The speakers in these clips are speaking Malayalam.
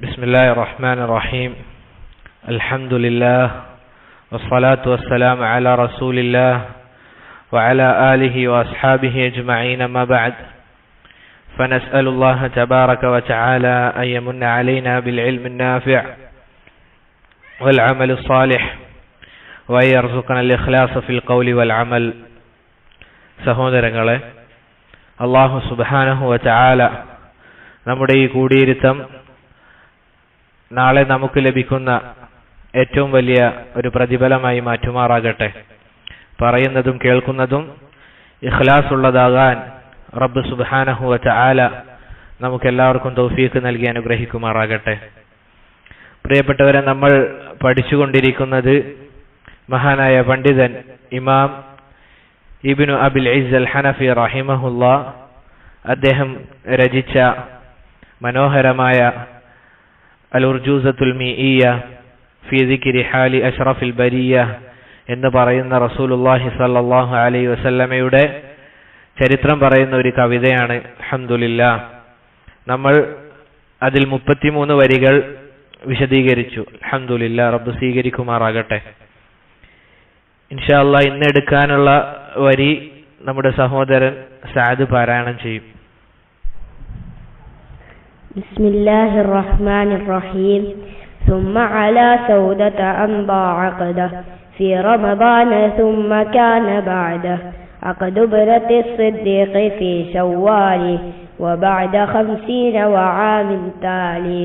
بسم الله الرحمن الرحيم. الحمد لله والصلاة والسلام على رسول الله وعلى آله وأصحابه أجمعين. ما بعد، فنسأل الله تبارك وتعالى أن يمن علينا بالعلم النافع والعمل الصالح وأن يرزقنا الإخلاص في القول والعمل. സഹോദരങ്ങളെ, അല്ലാഹു സുബ്ഹാനഹു വ തആല നമ്മുടെ ഈ കൂടിയിരുത്തം നാളെ നമുക്ക് ലഭിക്കുന്ന ഏറ്റവും വലിയ ഒരു പ്രതിഫലമായി മാറ്റുമാറാകട്ടെ. പറയുന്നതും കേൾക്കുന്നതും ഇഖ്ലാസ് ഉള്ളതാകാൻ റബ്ബ് സുബ്ഹാനഹു വ തആല നമുക്കെല്ലാവർക്കും തൗഫീഖ് നൽകി അനുഗ്രഹിക്കുമാറാകട്ടെ. പ്രിയപ്പെട്ടവരെ, നമ്മൾ പഠിച്ചുകൊണ്ടിരിക്കുന്നത് മഹാനായ പണ്ഡിതൻ ഇമാം ഇബ്നു അബിൽ ഇസ്സ് അൽ ഹനഫി റഹിമഹുല്ലാ അദ്ദേഹം രചിച്ച മനോഹരമായ അൽ ഉർജൂസത്തുൽ മീഇയ്യ ഫീ ദിക്രി ഹാലി അഷ്റഫിൽ ബരിയ്യ എന്ന് പറയുന്ന റസൂലുള്ളാഹി സ്വല്ലല്ലാഹു അലൈഹി വസല്ലമയുടെ ചരിത്രം പറയുന്ന ഒരു കവിതയാണ്. അൽഹംദുലില്ലാഹ്, നമ്മൾ അതിൽ 33 വരികൾ വിശദീകരിച്ചു. അൽഹംദുലില്ലാഹ്, റബ്ബ് സ്വീകരിക്കുമാറാകട്ടെ. ഇൻഷാ അല്ലാഹ് ഇന്ന് എടുക്കാനുള്ള വരി നമ്മുടെ സഹോദരൻ സഅദ് പാരായണം ചെയ്യും. بسم الله الرحمن الرحيم. ثم على سودة أمضى عقده في رمضان ثم كان بعده عقد ابنة الصديق في شوال وبعد 50 وعام تالي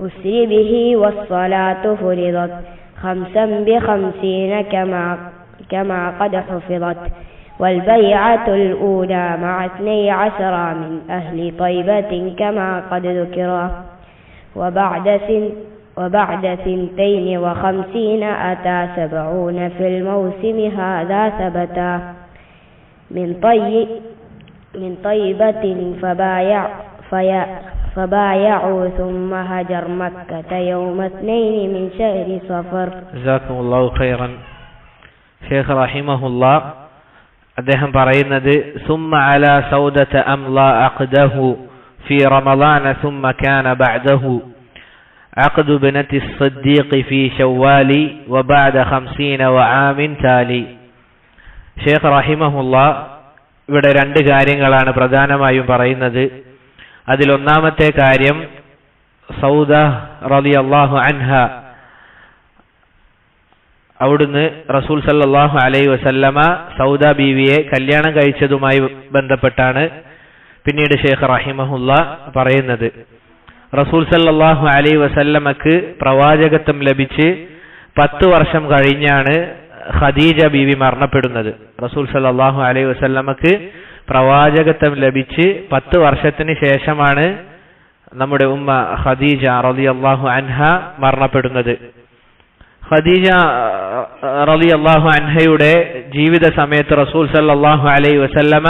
أسري به والصلاة فرضت 5 ب50 كما قد حفظت والبيعة الأولى مع 12 من أهل طيبة كما قد ذكر وبعد 52 أتى 70 في الموسم هذا ثبتا من طيبة فبايعوا ثم هجر مكة يوم 2 من شهر صفر. جزاكم الله خيرا. شيخ رحمه الله അദ്ദേഹം പറയുന്നത് ثم على سودة أمضى عقده في رمضان ثم كان بعده عقد ابنة الصديق في شوال وبعد 50 وعام تالي. ഷേഖ് റഹിമഹുല്ലാ ഇവിടെ 2 കാര്യങ്ങളാണ് പ്രധാനമായും പറയുന്നത്. അതിലൊന്നാമത്തെ കാര്യം സൗദ റളിയല്ലാഹു അൻഹ, അവിടുന്ന് റസൂൽ സല്ലല്ലാഹു അലൈഹി വസല്ലമ സൗദ ബീവിയെ കല്യാണം കഴിച്ചതുമായി ബന്ധപ്പെട്ടാണ് പിന്നീട് ഷേഖ് റഹിമഹുല്ലാ പറയുന്നത്. റസൂൽ സല്ലല്ലാഹു അലൈഹി വസല്ലമക്ക് പ്രവാചകത്വം ലഭിച്ച് 10 വർഷം കഴിഞ്ഞാണ് ഖദീജ ബീവി മരണപ്പെടുന്നത്. റസൂൽ സല്ലല്ലാഹു അലൈഹി വസല്ലമക്ക് പ്രവാചകത്വം ലഭിച്ച് 10 വർഷത്തിന് ശേഷമാണ് നമ്മുടെ ഉമ്മ ഖദീജ റളിയല്ലാഹു അൻഹ മരണപ്പെടുന്നത്. ഖദീജ റളിയല്ലാഹു അൻഹയുടെ ജീവിത സമയത്ത് റസൂൽ സല്ലല്ലാഹു അലൈഹി വസല്ലമ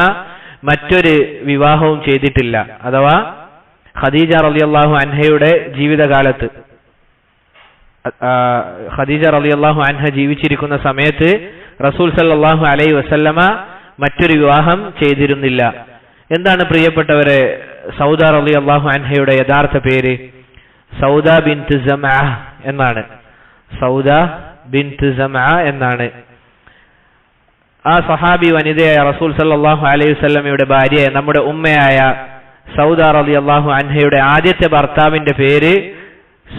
മറ്റൊരു വിവാഹവും ചെയ്തിട്ടില്ല. അഥവാ ഖദീജ റളിയല്ലാഹു അൻഹയുടെ ജീവിതകാലത്ത്, ഖദീജ റളിയല്ലാഹു അൻഹ ജീവിച്ചിരിക്കുന്ന സമയത്ത് റസൂൽ സല്ലല്ലാഹു അലൈഹി വസല്ലമ മറ്റൊരു വിവാഹം ചെയ്തിരുന്നില്ല. എന്താണ് പ്രിയപ്പെട്ടവരെ സൗദ റളിയല്ലാഹു അൻഹയുടെ യഥാർത്ഥ പേര്? സൗദ ബിൻത് സമ്അ എന്നാണ്. സൗദ ബിൻത് സമ്അ എന്നാണ്. ആ സഹാബി വനിതയായ റസൂൽ സല്ലല്ലാഹു അലൈഹി വസല്ലമയുടെ ഭാര്യയായ നമ്മുടെ ഉമ്മയായ സൗദ റളിയല്ലാഹു അൻഹയുടെ ആദ്യത്തെ ഭർത്താവിന്റെ പേര്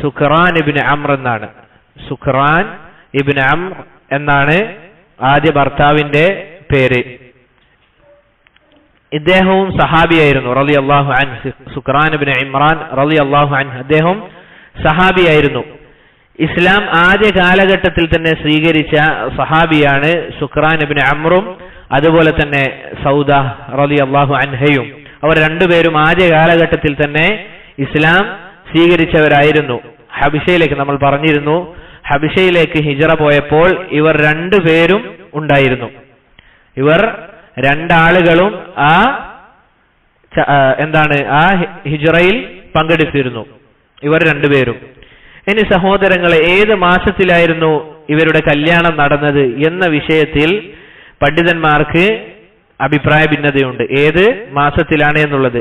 സുഖ്റാൻ ഇബ്നു അംർ എന്നാണ്. സുഖ്റാൻ ഇബ്നു അംർ എന്നാണ് ആദ്യ ഭർത്താവിന്റെ പേര്. ഇദ്ദേഹവും സഹാബിയായിരുന്നു റളിയല്ലാഹു അൻഹു. സുഖ്റാൻ ഇബ്നു ഇമ്രാൻ റളിയല്ലാഹു അൻഹു അദ്ദേഹം സഹാബിയായിരുന്നു. ഇസ്ലാം ആദ്യ കാലഘട്ടത്തിൽ തന്നെ സ്വീകരിച്ച സഹാബിയാണ് സുഖ്റാൻ ഇബ്നു അംറും അതുപോലെ തന്നെ സൗദ റളിയല്ലാഹു അൻഹയും. അവർ രണ്ടുപേരും ആദ്യ കാലഘട്ടത്തിൽ തന്നെ ഇസ്ലാം സ്വീകരിച്ചവരായിരുന്നു. ഹബിഷയിലേക്ക് നമ്മൾ പറഞ്ഞിരുന്നു, ഹബിഷയിലേക്ക് ഹിജ്റ പോയപ്പോൾ ഇവർ രണ്ടുപേരും ഉണ്ടായിരുന്നു. ഇവർ രണ്ടാളുകളും ആ ഹിജ്റയിൽ പങ്കെടുത്തിരുന്നു, ഇവർ രണ്ടുപേരും. ഇനി സഹോദരങ്ങളെ, ഏത് മാസത്തിലായിരുന്നു ഇവരുടെ കല്യാണം നടന്നത് എന്ന വിഷയത്തിൽ പണ്ഡിതന്മാർക്ക് അഭിപ്രായ ഭിന്നതയുണ്ട്. ഏത് മാസത്തിലാണ് എന്നുള്ളത്.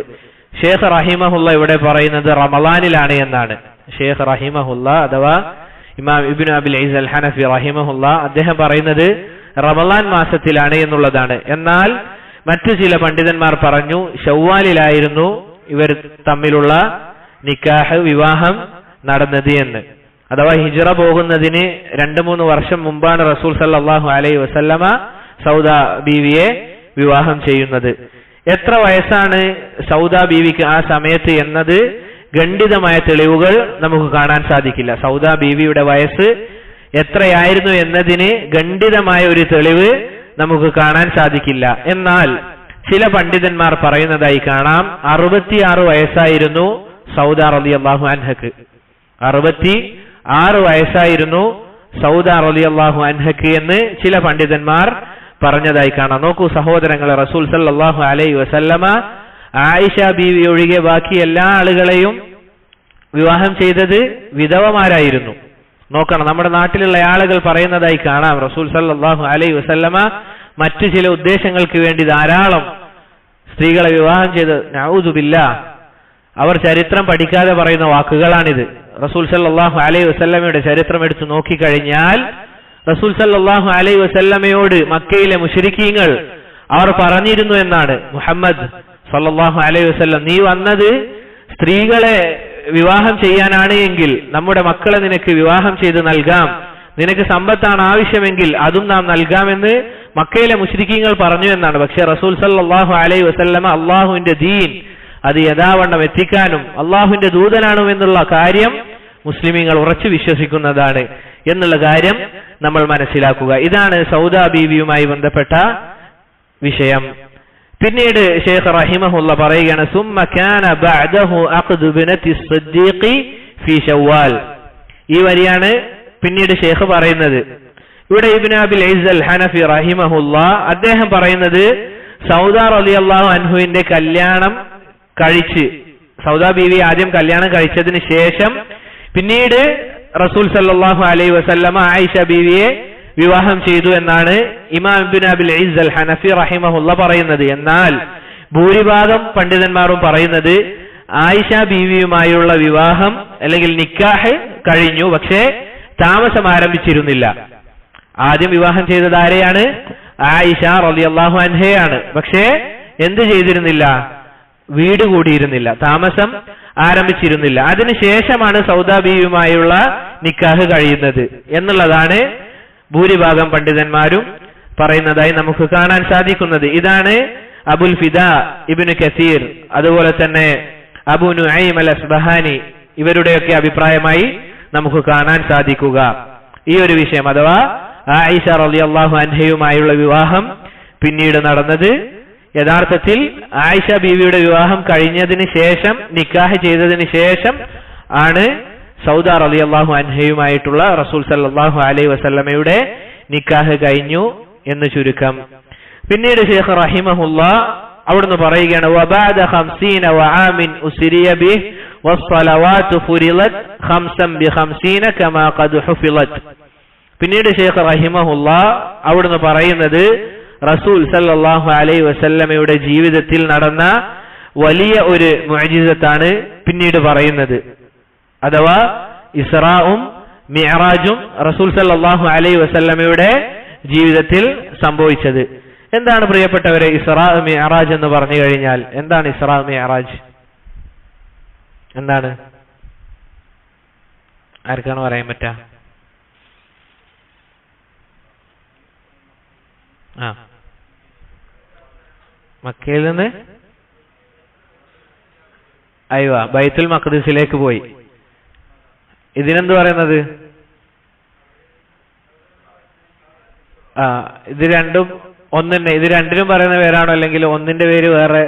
ഷേഖ് റഹിമഹുല്ല ഇവിടെ പറയുന്നത് റമളാനിലാണ് എന്നാണ്. ഷേഖ് റഹിമഹുല്ല അഥവാ ഇമാം ഇബ്നു അബിൽ ഇസ് അൽ ഹനഫി റഹിമഹുല്ല അദ്ദേഹം പറയുന്നത് റമളാൻ മാസത്തിലാണ് എന്നുള്ളതാണ്. എന്നാൽ മറ്റു ചില പണ്ഡിതന്മാർ പറഞ്ഞു ശവ്വാലിലായിരുന്നു ഇവർ തമ്മിലുള്ള നിക്കാഹ് വിവാഹം നടന്നത് എന്ന്. അഥവാ ഹിജ്റ പോകുന്നതിന് 2-3 വർഷം മുമ്പാണ് റസൂൽ സല്ലല്ലാഹു അലൈഹി വസല്ലമ സൗദ ബീവിയെ വിവാഹം ചെയ്യുന്നത്. എത്ര വയസ്സാണ് സൗദ ബീവിക്ക് ആ സമയത്ത് എന്നത് ഖണ്ഡിതമായ തെളിവുകൾ നമുക്ക് കാണാൻ സാധിക്കില്ല. സൗദ ബീവിയുടെ വയസ്സ് എത്രയായിരുന്നു എന്നതിന് ഖണ്ഡിതമായ ഒരു തെളിവ് നമുക്ക് കാണാൻ സാധിക്കില്ല. എന്നാൽ ചില പണ്ഡിതന്മാർ പറയുന്നതായി കാണാം 66 വയസ്സായിരുന്നു സൗദ റളിയല്ലാഹു അൻഹക്ക്. 66 വയസ്സായിരുന്നു സൗദ റളിയല്ലാഹു അൻഹക്ക് എന്ന് ചില പണ്ഡിതന്മാർ പറഞ്ഞതായി കാണാം. നോക്കൂ സഹോദരങ്ങളെ, റസൂൽ സല്ലല്ലാഹു അലൈഹി വസല്ലമ ആയിഷ ബീവി ഒഴികെ ബാക്കി എല്ലാ ആളുകളെയും വിവാഹം ചെയ്തത് വിധവമാരായിരുന്നു. നോക്കണം, നമ്മുടെ നാട്ടിലുള്ള ആളുകൾ പറയുന്നതായി കാണാം റസൂൽ സല്ലല്ലാഹു അലൈഹി വസല്ലമ മറ്റു ചില ഉദ്ദേശങ്ങൾക്ക് വേണ്ടി ധാരാളം സ്ത്രീകളെ വിവാഹം ചെയ്ത് നഊദു ബില്ലാഹ്. അവർ ചരിത്രം പഠിക്കാതെ പറയുന്ന വാക്കുകളാണിത്. റസൂൽ സല്ലല്ലാഹു അലൈഹി വസല്ലമയുടെ ചരിത്രം എടുത്തു നോക്കിക്കഴിഞ്ഞാൽ റസൂൽ സല്ലല്ലാഹു അലൈഹി വസല്ലമയോട് മക്കയിലെ മുശ്രിക്കീങ്ങൾ അവർ പറഞ്ഞിരുന്നു എന്നാണ്, മുഹമ്മദ് സല്ലല്ലാഹു അലൈഹി വസല്ലം, നീ വന്നത് സ്ത്രീകളെ വിവാഹം ചെയ്യാനാണ് എങ്കിൽ നമ്മുടെ മക്കളെ നിനക്ക് വിവാഹം ചെയ്ത് നൽകാം, നിനക്ക് സമ്പത്താണ് ആവശ്യമെങ്കിൽ അതും നാം നൽകാമെന്ന് മക്കയിലെ മുശ്രിക്കീങ്ങൾ പറഞ്ഞു എന്നാണ്. പക്ഷെ റസൂൽ സല്ലല്ലാഹു അലൈഹി വസല്ലമ അള്ളാഹുവിന്റെ ദീൻ അത് യഥാവണ്ണം എത്തിക്കാനും അള്ളാഹുവിന്റെ ദൂതനാണെന്നുള്ള കാര്യം മുസ്ലിമീങ്ങൾ ഉറച്ചു വിശ്വസിക്കുന്നതാണ് എന്നുള്ള കാര്യം നമ്മൾ മനസ്സിലാക്കുക. ഇതാണ് സൗദ ബീവിയുമായി ബന്ധപ്പെട്ട വിഷയം. പിന്നീട് ഷേഖ് റഹിമഹുല്ല പറയുകയാണ്, സുമ്മ കാന ബഅദഹു അഖ്ദു ബിനതി സിദ്ദീഖി ഫീ ശവ്വാൽ. ഈ വരിയാണ് പിന്നീട് ഷേഖ് പറയുന്നത്. ഇവിടെ ഇബ്നു അബിൽ ഇസ് അൽ ഹനഫി റഹിമഹുല്ല അദ്ദേഹം പറയുന്നത് സൗദ റളിയല്ലാഹു അൻഹുവിന്റെ കല്യാണം കഴിച്ച്, സൗദ ബീവി ആദ്യം കല്യാണം കഴിച്ചതിന് ശേഷം പിന്നീട് റസൂൽ സല്ലല്ലാഹു അലൈഹി വസല്ലമ ആയിഷ ബീവിയെ വിവാഹം ചെയ്തു എന്നാണ് ഇമാം ഇബ്നു അബിൽ ഇസ് അൽ ഹനഫി റഹിമഹുല്ല പറയുന്നത്. എന്നാൽ ഭൂരിഭാഗം പണ്ഡിതന്മാരും പറയുന്നത് ആയിഷ ബീവിയുമായുള്ള വിവാഹം അല്ലെങ്കിൽ നിക്കാഹ് കഴിഞ്ഞു, പക്ഷേ താമസം ആരംഭിച്ചിരുന്നില്ല. ആദ്യം വിവാഹം ചെയ്തത് ആരെയാണ്? ആയിഷ റളിയല്ലാഹു അൻഹയാണ്. പക്ഷേ എന്ത് ചെയ്തിരുന്നില്ല? വീട് കൂടിയിരുന്നില്ല, താമസം ആരംഭിച്ചിരുന്നില്ല. അതിനുശേഷമാണ് സൗദ ബീവിയുമായുള്ള നിക്കാഹ് കഴിയുന്നത് എന്നുള്ളതാണ് ഭൂരിഭാഗം പണ്ഡിതന്മാരും പറയുന്നതായി നമുക്ക് കാണാൻ സാധിക്കുന്നത്. ഇതാണ് അബുൽ ഫിദാ ഇബ്നു കസീർ, അതുപോലെ തന്നെ അബൂ നുഐം അൽ അസ്ബഹാനി ഇവരുടെയൊക്കെ അഭിപ്രായമായി നമുക്ക് കാണാൻ സാധിക്കുക ഈ ഒരു വിഷയം. അഥവാ ആയിഷ റളിയല്ലാഹു അൻഹയുമായുള്ള വിവാഹം പിന്നീട് നടന്നത് യഥാർത്ഥത്തിൽ ആയിഷ ബീവിയുടെ വിവാഹം കഴിഞ്ഞതിന് ശേഷം, നിക്കാഹ് ചെയ്തതിന് ശേഷം ആണ് സൗദ റളിയല്ലാഹു അൻഹയുമായിട്ടുള്ള റസൂൽ സല്ലല്ലാഹു അലൈഹി വസല്ലമയുടെ നിക്കാഹ് കഴിഞ്ഞു എന്ന് ചുരുക്കം. പിന്നീട് ഷേഖ് റഹിമഹുല്ല അവിടുന്ന് പറയുകയാണ്, വബഅദ 50 വആമിൻ ഉസ്രിയ ബിഹി വസ്സലവാതു ഫുരിളത് 5 ബി50 കമാ ഖദ് ഹുഫിളത്. പിന്നീട് ഷേഖ് റഹിമഹുല്ല അവിടുന്ന് പറയുന്നത് റസൂൽ സല്ലല്ലാഹു അലൈഹി വസല്ലമയുടെ ജീവിതത്തിൽ നടന്ന വലിയ ഒരു മുഅ്ജിസത്താണ് പിന്നീട് പറയുന്നത്. അഥവാ ഇസ്റാഉം മിഅ്റാജും റസൂൽ സല്ലല്ലാഹു അലൈഹി വസല്ലമയുടെ ജീവിതത്തിൽ സംഭവിച്ചത്. എന്താണ് പ്രിയപ്പെട്ടവരെ ഇസ്റാ മിഅ്റാജ് എന്ന് പറഞ്ഞു കഴിഞ്ഞാൽ? എന്താണ് ഇസ്റാ മിഅ്റാജ്? എന്താണ്? ആർക്കാണ് പറയാൻ പറ്റുക? മക്കയിൽ നിന്ന് ബൈത്തുൽ മഖ്ദിസിലേക്ക് പോയി. ഇതിനെന്ത് പറയുന്നത്? ഇത് രണ്ടും ഒന്ന് തന്നെ. ഇത് രണ്ടിനും പറയുന്ന പേരാണോ അല്ലെങ്കിൽ ഒന്നിന്റെ പേര് വേറെ?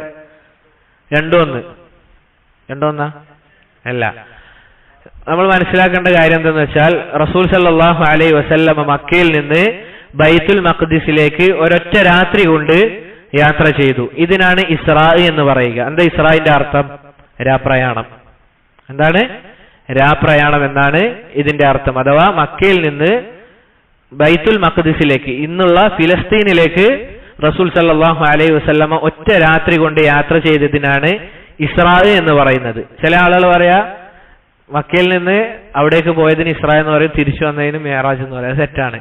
രണ്ടൊന്നാ അല്ല. നമ്മൾ മനസ്സിലാക്കേണ്ട കാര്യം എന്താണെന്ന് വെച്ചാൽ റസൂൽ സല്ലല്ലാഹു അലൈഹി വസല്ലമ മക്കയിൽ നിന്ന് ബൈത്തുൽ മഖ്ദിസിലേക്ക് ഒരൊറ്റ രാത്രി കൊണ്ട് യാത്ര ചെയ്തു. ഇതിനാണ് ഇസ്രാ എന്ന് പറയുക. എന്താ ഇസ്രായിന്റെ അർത്ഥം? രാപ്രയാണം. എന്താണ്? രാപ്രയാണം എന്നാണ് ഇതിന്റെ അർത്ഥം. അഥവാ മക്കയിൽ നിന്ന് ബൈത്തുൽ മഖ്ദിസിലേക്ക്, ഇന്നുള്ള ഫിലസ്തീനിലേക്ക് റസൂൽ സല്ലല്ലാഹു അലൈഹി വസല്ലമ ഒറ്റ രാത്രി കൊണ്ട് യാത്ര ചെയ്തതിനാണ് ഇസ്രാ എന്ന് പറയുന്നത്. ചില ആളുകൾ പറയാ മക്കയിൽ നിന്ന് അവിടേക്ക് പോയതിന് ഇസ്രാ എന്ന് പറയും, തിരിച്ചു വന്നതിന് മിഅ്റാജ് എന്ന് പറയാം. തെറ്റാണ്.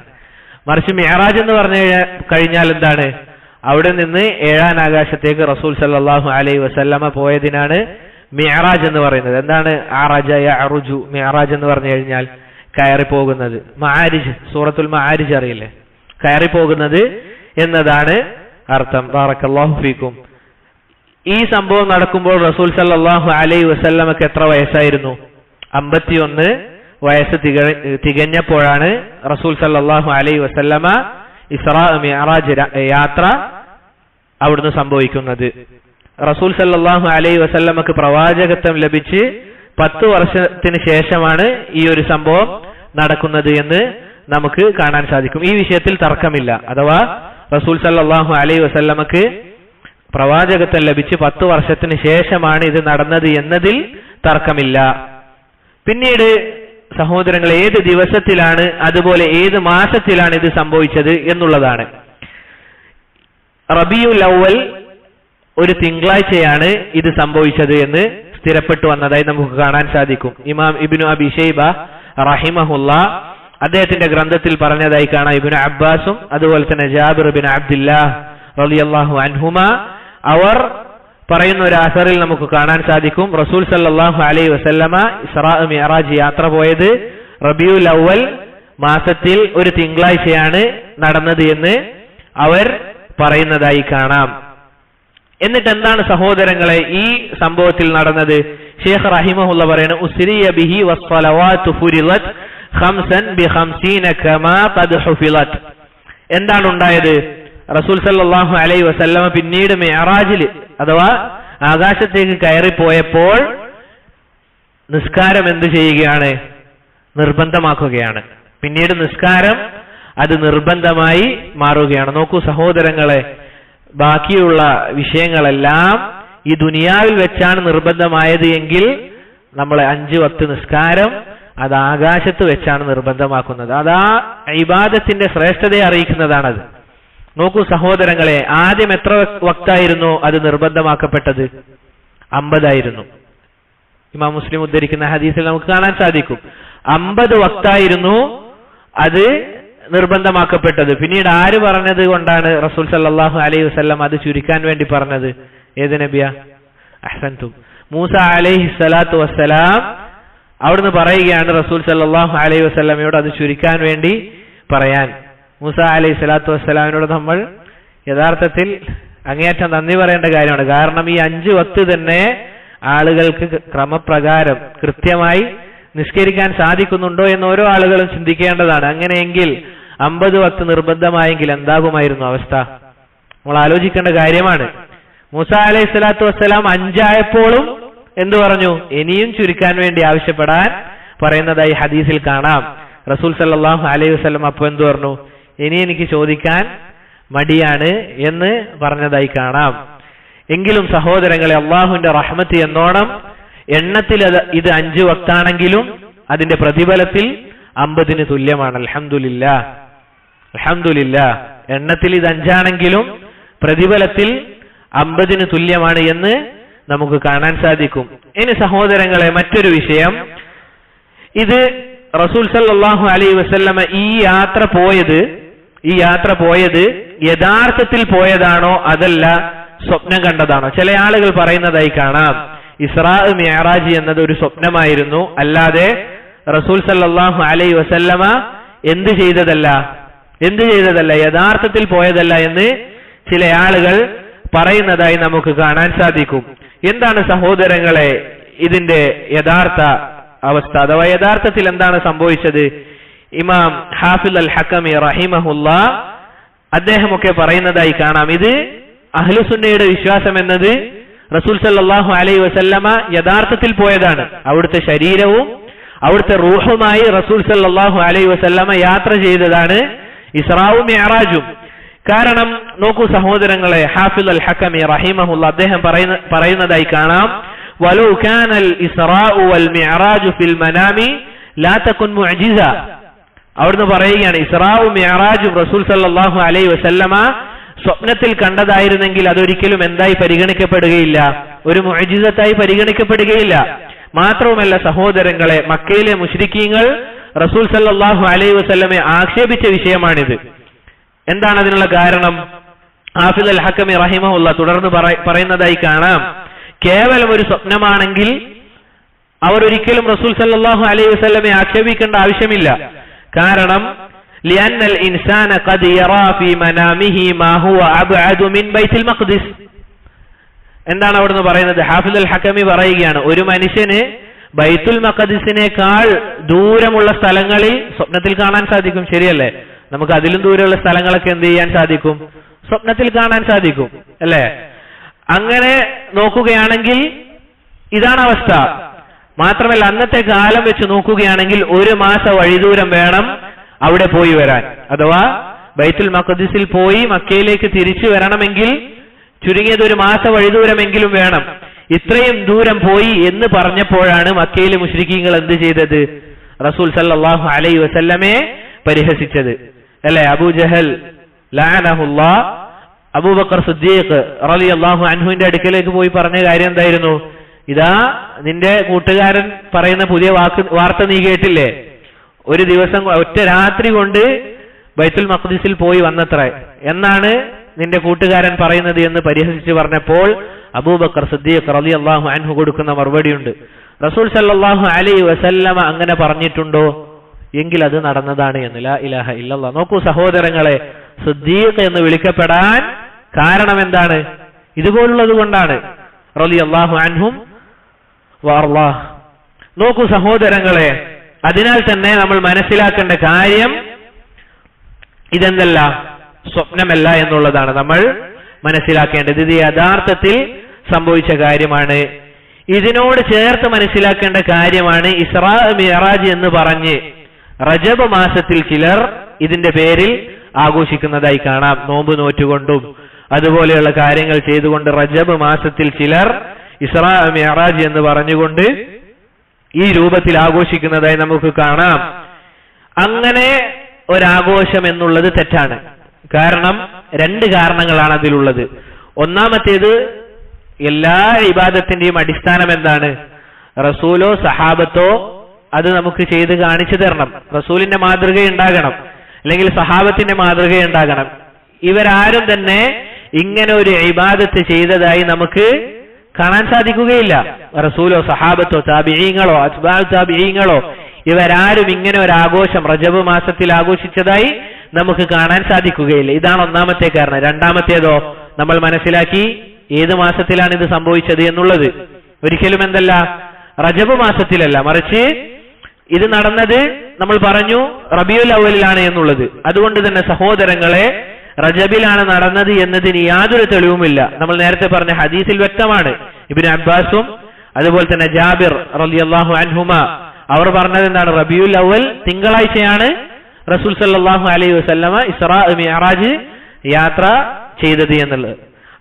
മറിച്ച് മിഅ്റാജ് എന്ന് പറഞ്ഞു കഴിഞ്ഞാൽ എന്താണ്? അവിടെ നിന്ന് 7ാം ആകാശത്തേക്ക് റസൂൽ സല്ലല്ലാഹു അലൈഹി വസല്ലമ പോയതിനാണ് മിഅ്റാജ് എന്ന് പറയുന്നത്. എന്താണ് അറജ യഅറുജു? മിഅ്റാജ് എന്ന് പറഞ്ഞു കഴിഞ്ഞാൽ കയറി പോകുന്നത്. മആരിജ്, സൂറത്തുൽ മആരിജ് അറിയില്ലേ? കയറി പോകുന്നത് എന്നതാണ് അർത്ഥം. ബാറക്കല്ലാഹു ഫീക്കും. ഈ സംഭവം നടക്കുമ്പോൾ റസൂൽ സല്ലല്ലാഹു അലൈഹി വസല്ലമക്ക് എത്ര വയസ്സായിരുന്നു? 51 വയസ്സ് തികഞ്ഞപ്പോഴാണ് റസൂൽ സല്ലല്ലാഹു അലൈഹി വസല്ലമ ഇസ്രാ മിഅ്റാജ് യാത്ര അവിടുന്ന് സംഭവിക്കുന്നത്. റസൂൽ സല്ലല്ലാഹു അലൈഹി വസല്ലമക്ക് പ്രവാചകത്വം ലഭിച്ച് 10 വർഷത്തിന് ശേഷമാണ് ഈ ഒരു സംഭവം നടക്കുന്നത് എന്ന് നമുക്ക് കാണാൻ സാധിക്കും. ഈ വിഷയത്തിൽ തർക്കമില്ല. അഥവാ റസൂൽ സല്ലല്ലാഹു അലൈഹി വസല്ലമക്ക് പ്രവാചകത്വം ലഭിച്ച് 10 വർഷത്തിന് ശേഷമാണ് ഇത് നടന്നത് എന്നതിൽ തർക്കമില്ല. പിന്നീട് സഹോദരങ്ങൾ, ഏത് ദിവസത്തിലാണ് അതുപോലെ ഏത് മാസത്തിലാണ് ഇത് സംഭവിച്ചത് എന്നുള്ളതാണ്. റബീഉൽ അവ്വൽ ഒരു തിങ്കളാഴ്ചയാണ് ഇത് സംഭവിച്ചത് എന്ന് സ്ഥിരപ്പെട്ടു വന്നതായി നമുക്ക് കാണാൻ സാധിക്കും. ഇമാം ഇബ്നു അബി ശൈബ റഹിമഹുല്ലാ അദ്ദേഹത്തിന്റെ ഗ്രന്ഥത്തിൽ പറഞ്ഞതായി കാണാം. ഇബ്നു അബ്ബാസും അതുപോലെ തന്നെ ജാബിർ ബിൻ അബ്ദുല്ലാഹ് റളിയല്ലാഹു അൻഹുമാ അവർ പറയുന്ന ഒരു അസറിൽ നമുക്ക് കാണാൻ സാധിക്കും, റസൂൽ സല്ലല്ലാഹു അലൈഹി വസല്ലമ ഇസ്രാ മിഅ്റാജ് യാത്ര പോയത് റബീഉൽ അവ്വൽ മാസത്തിൽ ഒരു തിങ്കളാഴ്ചയാണ് നടന്നത് എന്ന് അവർ പറയുന്നതായി കാണാം. എന്നിട്ട് എന്താണ് സഹോദരങ്ങളെ ഈ സംഭവത്തിൽ നടന്നത്? ഷെയ്ഖ് റഹിമഹുല്ലാ പറയുന്നു, ഉസ്രിയ ബിഹി വസ്സലവാതു ഫുരിളത് ഖംസൻ ബിഖംസീന കമാ ഖദ് ഹുഫിളത്. എന്താണ് ഉണ്ടായത്? റസൂൽ സല്ലല്ലാഹു അലൈഹി വസല്ലമ പിന്നീട് മിഅ്റാജിൽ അഥവാ ആകാശത്തേക്ക് കയറിപ്പോയപ്പോൾ നിസ്കാരം എന്ത് ചെയ്യുകയാണ്? നിർബന്ധമാക്കുകയാണ്. പിന്നീട് നിസ്കാരം അത് നിർബന്ധമായി മാറുകയാണ്. നോക്കൂ സഹോദരങ്ങളെ, ബാക്കിയുള്ള വിഷയങ്ങളെല്ലാം ഈ ദുനിയാവിൽ വെച്ചാണ് നിർബന്ധമായത് എങ്കിൽ നമ്മൾ 5 വക്ത് നിസ്കാരം അത് ആകാശത്ത് വെച്ചാണ് നിർബന്ധമാക്കുന്നത്. അത് ആ ഇബാദത്തിന്റെ ശ്രേഷ്ഠതയെ അറിയിക്കുന്നതാണത്. നോക്കൂ സഹോദരങ്ങളെ, ആദ്യം എത്ര വക്തായിരുന്നു അത് നിർബന്ധമാക്കപ്പെട്ടത്? 50 ആയിരുന്നു. ഇമാം മുസ്ലിം ഉദ്ധരിക്കുന്ന ഹദീസിൽ നമുക്ക് കാണാൻ സാധിക്കും 50 വക്തായിരുന്നു അത് നിർബന്ധമാക്കപ്പെട്ടത്. പിന്നീട് ആര് പറഞ്ഞത് കൊണ്ടാണ് റസൂൽ സല്ലല്ലാഹു അലൈഹി വസല്ലം അത് ചുരുക്കാൻ വേണ്ടി പറഞ്ഞത്? ഏത് നബിയാ? അഹ്സൻതും, മൂസ അലൈഹി സ്വലാത്തു വസ്സലാം അവിടുന്ന് പറയുകയാണ് റസൂൽ സല്ലല്ലാഹു അലൈഹി വസല്ലമയോട് അത് ചുരുക്കാൻ വേണ്ടി പറയാൻ. മൂസ അലൈഹി സ്വലാത്തു വസ്സലാമിനോട് നമ്മൾ യഥാർത്ഥത്തിൽ അങ്ങേയറ്റം നന്ദി പറയേണ്ട കാര്യമാണ്. കാരണം ഈ 5 വക്ത് തന്നെ ആളുകൾക്ക് ക്രമപ്രകാരം കൃത്യമായി നിസ്കരിക്കാൻ സാധിക്കുന്നുണ്ടോ എന്ന് ഓരോ ആളുകളും ചിന്തിക്കേണ്ടതാണ്. അങ്ങനെയെങ്കിൽ 50 വക്ത് നിർബന്ധമായെങ്കിൽ എന്താകുമായിരുന്നു അവസ്ഥ? നമ്മൾ ആലോചിക്കേണ്ട കാര്യമാണ്. മൂസ അലൈഹി സ്വലാത്തു വസ്സലാം 5 ആയപ്പോഴും എന്തു പറഞ്ഞു? ഇനിയും ചുരുക്കാൻ വേണ്ടി ആവശ്യപ്പെടാൻ പറയുന്നതായി ഹദീസിൽ കാണാം. റസൂൽ സല്ലല്ലാഹു അലൈഹി വസല്ലം അപ്പോൾ എന്തു പറഞ്ഞു? ഇനി എനിക്ക് ചോദിക്കാൻ മടിയാണ് എന്ന് പറഞ്ഞതായി കാണാം. എങ്കിലും സഹോദരങ്ങളെ, അള്ളാഹുവിന്റെ റഹ്മത്ത് എന്നോണം എണ്ണത്തിൽ ഇത് 5 വക്താണെങ്കിലും അതിന്റെ പ്രതിഫലത്തിൽ 50 തുല്യമാണ്. അൽഹംദുലില്ലാഹ്, അൽഹംദുലില്ലാഹ്. എണ്ണത്തിൽ ഇത് 5 ആണെങ്കിലും പ്രതിഫലത്തിൽ 50 തുല്യമാണ് എന്ന് നമുക്ക് കാണാൻ സാധിക്കും. ഇനി സഹോദരങ്ങളെ, മറ്റൊരു വിഷയം, ഇത് റസൂൽ സല്ലല്ലാഹു അലൈഹി വസല്ലമ ഈ യാത്ര പോയത് യഥാർത്ഥത്തിൽ പോയതാണോ അതല്ല സ്വപ്നം കണ്ടതാണോ? ചില ആളുകൾ പറയുന്നതായി കാണാം ഇസ്രാ മിഅ്റാജ് എന്നത് ഒരു സ്വപ്നമായിരുന്നു, അല്ലാതെ റസൂൽ സല്ലല്ലാഹു അലൈഹി വസല്ലമ എന്ത് ചെയ്തതല്ല, യഥാർത്ഥത്തിൽ പോയതല്ല എന്ന് ചില ആളുകൾ പറയുന്നതായി നമുക്ക് കാണാൻ സാധിക്കും. എന്താണ് സഹോദരങ്ങളെ ഇതിന്റെ യഥാർത്ഥ അവസ്ഥ, അഥവാ യഥാർത്ഥത്തിൽ എന്താണ് സംഭവിച്ചത്? ഇമാം ഹാഫിൽ അൽ ഹക്കമി റഹിമഹുല്ലാ അദ്ദേഹമൊക്കെ പറയുന്നതായി കാണാം, ഇത് അഹ്ലുസുന്നയുടെ വിശ്വാസം എന്നത് റസൂൽ സല്ലല്ലാഹു അലൈഹി വസല്ലമ യഥാർത്ഥത്തിൽ പോയതാണ്. അവിടുത്തെ ശരീരവും അവിടുത്തെ റൂഹുമായി റസൂൽ സല്ലല്ലാഹു അലൈഹി വസല്ലമ യാത്ര ചെയ്തതാണ് ഇസ്രാവും മിഅ്റാജും. കാരണം നോക്കൂ സഹോദരങ്ങളെ, ഹാഫിൽ അൽ ഹക്കമി റഹിമഹുല്ലാ അദ്ദേഹം പറയുന്നതായി കാണാം, വലൗ കാനൽ ഇസ്റാഉ വൽ മിഅ്റാജു ഫിൽ മനാമി ലാ തകുൻ മുഅ്ജിസ. അവിടുന്ന് പറയുകയാണ്, ഇസ്രാഉ മിഅ്റാജും റസൂൽ സല്ലല്ലാഹു അലൈഹി വസല്ലമ സ്വപ്നത്തിൽ കണ്ടതായിരുന്നെങ്കിൽ അതൊരിക്കലും എന്തായി പരിഗണിക്കപ്പെടുകയില്ല, ഒരു മുഅ്ജിസത്തായി പരിഗണിക്കപ്പെടുകയില്ല. മാത്രവുമല്ല സഹോദരങ്ങളെ, മക്കയിലെ മുശ്രിക്കീങ്ങൾ റസൂൽ സല്ലല്ലാഹു അലൈഹി വസല്ലമയെ ആക്ഷേപിച്ച വിഷയമാണിത്. എന്താണ് അതിനുള്ള കാരണം? ഹാഫിദ് അൽ ഹക്കമി റഹിമഹുല്ല തുടർന്ന് പറയുന്നതായി കാണാം, കേവലം ഒരു സ്വപ്നമാണെങ്കിൽ അവർ ഒരിക്കലും റസൂൽ സല്ലല്ലാഹു അലൈഹി വസല്ലമയെ ആക്ഷേപിക്കേണ്ട ആവശ്യമില്ല. കാരണം ലിഅന്നൽ ഇൻസാന ഖദ് യറാ ഫീ മനാമിഹി മാ ഹുവ അബ്അദു മിൻ ബൈത്തുൽ മഖ്ദിസ്. എന്താണ് അവിടുന്ന് പറയുന്നത്? ഹാഫിദ് അൽ ഹക്കമി പറയുകയാണ്, ഒരു മനുഷ്യന് ബൈത്തുൽ മഖ്ദിസിനേക്കാൾ ദൂരമുള്ള സ്ഥലങ്ങളിൽ സ്വപ്നത്തിൽ കാണാൻ സാധിക്കും. ശരിയല്ലേ? നമുക്ക് അതിലും ദൂരമുള്ള സ്ഥലങ്ങളൊക്കെ എന്ത് ചെയ്യാൻ സാധിക്കും? സ്വപ്നത്തിൽ കാണാൻ സാധിക്കും, അല്ലേ? അങ്ങനെ നോക്കുകയാണെങ്കിൽ ഇതാണ് അവസ്ഥ. മാത്രമല്ല അന്നത്തെ കാലം വെച്ച് നോക്കുകയാണെങ്കിൽ 1 മാസ വഴിദൂരം വേണം അവിടെ പോയി വരാൻ. അഥവാ ബൈത്തുൽ മഖ്ദിസിൽ പോയി മക്കയിലേക്ക് തിരിച്ചു വരണമെങ്കിൽ ചുരുങ്ങിയത് 1 മാസ വഴിദൂരമെങ്കിലും വേണം. ഇത്രയും ദൂരം പോയി എന്ന് പറഞ്ഞപ്പോഴാണ് മക്കയിലെ മുശ്രിക്കീങ്ങൾ എന്ത് ചെയ്തത്? റസൂൽ സല്ലല്ലാഹു അലൈഹി വസല്ലമയെ പരിഹസിച്ചത്, അല്ലേ? അബൂജഹൽ ലഅനഹുല്ലാ അബൂബക്കർ സിദ്ദീഖ് റളിയല്ലാഹു അൻഹുവിന്റെ അടുക്കലേക്ക് പോയി പറഞ്ഞ കാര്യം എന്തായിരുന്നു? ഇതാ നിന്റെ കൂട്ടുകാരൻ പറയുന്ന പുതിയ വാർത്ത നീ കേട്ടില്ലേ? ഒരു ദിവസം ഒറ്റ രാത്രി കൊണ്ട് ബൈത്തുൽ മഖ്ദിസിൽ പോയി വന്നത്ര എന്നാണ് നിന്റെ കൂട്ടുകാരൻ പറയുന്നത് എന്ന് പരിഹസിച്ച് പറഞ്ഞപ്പോൾ അബൂബക്കർ സിദ്ദീഖ് റളിയല്ലാഹു അൻഹു കൊടുക്കുന്ന മറുപടിയുണ്ട്, റസൂൽ സല്ലല്ലാഹു അലൈഹി വസല്ലമ അങ്ങനെ പറഞ്ഞിട്ടുണ്ടോ? എങ്കിൽ അത് നടന്നതാണ് എന്ന്. ലാ ഇലാഹ ഇല്ലല്ലാഹ്. നോക്കൂ സഹോദരങ്ങളെ, സിദ്ദീഖ് എന്ന് വിളിക്കപ്പെടാൻ കാരണം എന്താണ്? ഇതുപോലുള്ളത് കൊണ്ടാണ്. റളിയല്ലാഹു അൻഹും വഅർളാഹ്. നോക്കൂ സഹോദരങ്ങളെ, അതിനാൽ തന്നെ നമ്മൾ മനസ്സിലാക്കേണ്ട കാര്യം ഇതെന്തല്ല, സ്വപ്നമല്ല എന്നുള്ളതാണ് നമ്മൾ മനസ്സിലാക്കേണ്ടത്. ഇത് യഥാർത്ഥത്തിൽ സംഭവിച്ച കാര്യമാണ്. ഇതിനോട് ചേർത്ത് മനസ്സിലാക്കേണ്ട കാര്യമാണ് ഇസ്രാ മിഅ്റാജ് എന്ന് പറഞ്ഞ് റജബ് മാസത്തിൽ ചിലർ ഇതിന്റെ പേരിൽ ആഘോഷിക്കുന്നതായി കാണാം. നോമ്പ് നോറ്റുകൊണ്ടും അതുപോലെയുള്ള കാര്യങ്ങൾ ചെയ്തുകൊണ്ട് റജബ് മാസത്തിൽ ചിലർ ഇസ്രാ മിഅ്റാജ് എന്ന് പറഞ്ഞുകൊണ്ട് ഈ രൂപത്തിൽ ആഘോഷിക്കുന്നതായി നമുക്ക് കാണാം. അങ്ങനെ ഒരാഘോഷം എന്നുള്ളത് തെറ്റാണ്. കാരണം 2 കാരണങ്ങളാണ് അതിലുള്ളത്. ഒന്നാമത്തേത്, എല്ലാ ഇബാദത്തിന്റെയും അടിസ്ഥാനം എന്താണ്? റസൂലോ സഹാബത്തോ അത് നമുക്ക് ചെയ്ത് കാണിച്ചു തരണം. റസൂലിന്റെ മാതൃക ഉണ്ടാകണം, അല്ലെങ്കിൽ സഹാബത്തിന്റെ മാതൃക ഉണ്ടാകണം. ഇവരാരും തന്നെ ഇങ്ങനെ ഒരു ഇബാദത്ത് ചെയ്തതായി നമുക്ക് കാണാൻ സാധിക്കുകയില്ല. റസൂലോ സഹാബത്തോ താബിഈങ്ങളോ അത്ബാഉ താബിഈങ്ങളോ ഇവരാരും ഇങ്ങനെ ഒരു ആഘോഷം റജബ് മാസത്തിൽ ആഘോഷിച്ചതായി നമുക്ക് കാണാൻ സാധിക്കുകയില്ല. ഇതാണ് ഒന്നാമത്തെ കാരണം. രണ്ടാമത്തേതോ, നമ്മൾ മനസ്സിലാക്കി ഏത് മാസത്തിലാണ് ഇത് സംഭവിച്ചത് എന്നുള്ളത്. ഒരിക്കലും എന്തല്ല, റജബ് മാസത്തിലല്ല, മറിച്ച് ഇത് നടന്നത് നമ്മൾ പറഞ്ഞു റബീഉൽ അവ്വലിലാണ് എന്നുള്ളത്. അതുകൊണ്ട് തന്നെ സഹോദരങ്ങളെ, റജബിലാണ് നടന്നത് എന്നതിന് യാതൊരു തെളിവുമില്ല. നമ്മൾ നേരത്തെ പറഞ്ഞ ഹദീസിൽ വ്യക്തമാണ്. ഇബ്നു അബ്ബാസും അതുപോലെ തന്നെ ജാബിർ റളിയല്ലാഹു അൻഹുമ അവർ പറഞ്ഞത് എന്താണ്? റബീഉൽ അവ്വൽ തിങ്കളാഴ്ചയാണ് റസൂൽ സല്ലല്ലാഹു അലൈഹി വസല്ലമ ഇസ്രാ മിഅ്റാജ് യാത്ര ചെയ്തത് എന്നുള്ളത്.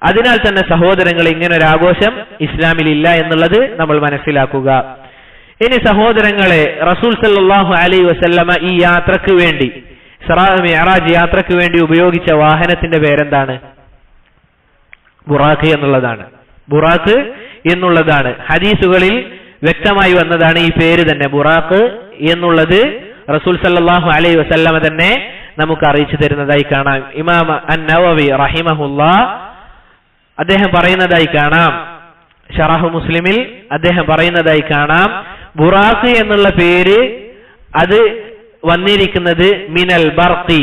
അതിനാൽ തന്നെ സഹോദരങ്ങൾ, ഇങ്ങനെ ഒരു ആഘോഷം ഇസ്ലാമിൽ ഇല്ല എന്നുള്ളത് നമ്മൾ മനസ്സിലാക്കുക. ഇനി സഹോദരങ്ങളെ, റസൂൽ സല്ലല്ലാഹു അലൈഹി വസല്ലമ ഈ യാത്രക്ക് വേണ്ടി, ഇസ്രാ മിഅ്റാജ് യാത്രക്ക് വേണ്ടി ഉപയോഗിച്ച വാഹനത്തിന്റെ പേരെന്താണ്? ബുറാഖ് എന്നുള്ളതാണ്. ബുറാഖ് എന്നുള്ളതാണ് ഹദീസുകളിൽ വ്യക്തമായി വന്നതാണ് ഈ പേര് തന്നെ. ബുറാഖ് എന്നുള്ളത് റസൂൽ സല്ലല്ലാഹു അലൈഹി വസല്ലമ തന്നെ നമുക്ക് അറിയിച്ചു തരുന്നതായി കാണാം. ഇമാം അൻ-നവവി റഹിമഹുല്ലാ അദ്ദേഹം പറയുന്നതായി കാണാം, ശറഹ് മുസ്ലിമിൽ അദ്ദേഹം പറയുന്നതായി കാണാം, ബുറാഖ് എന്നുള്ള പേര് അത് വന്നിരിക്കുന്നത് മിനൽ ബർഖി,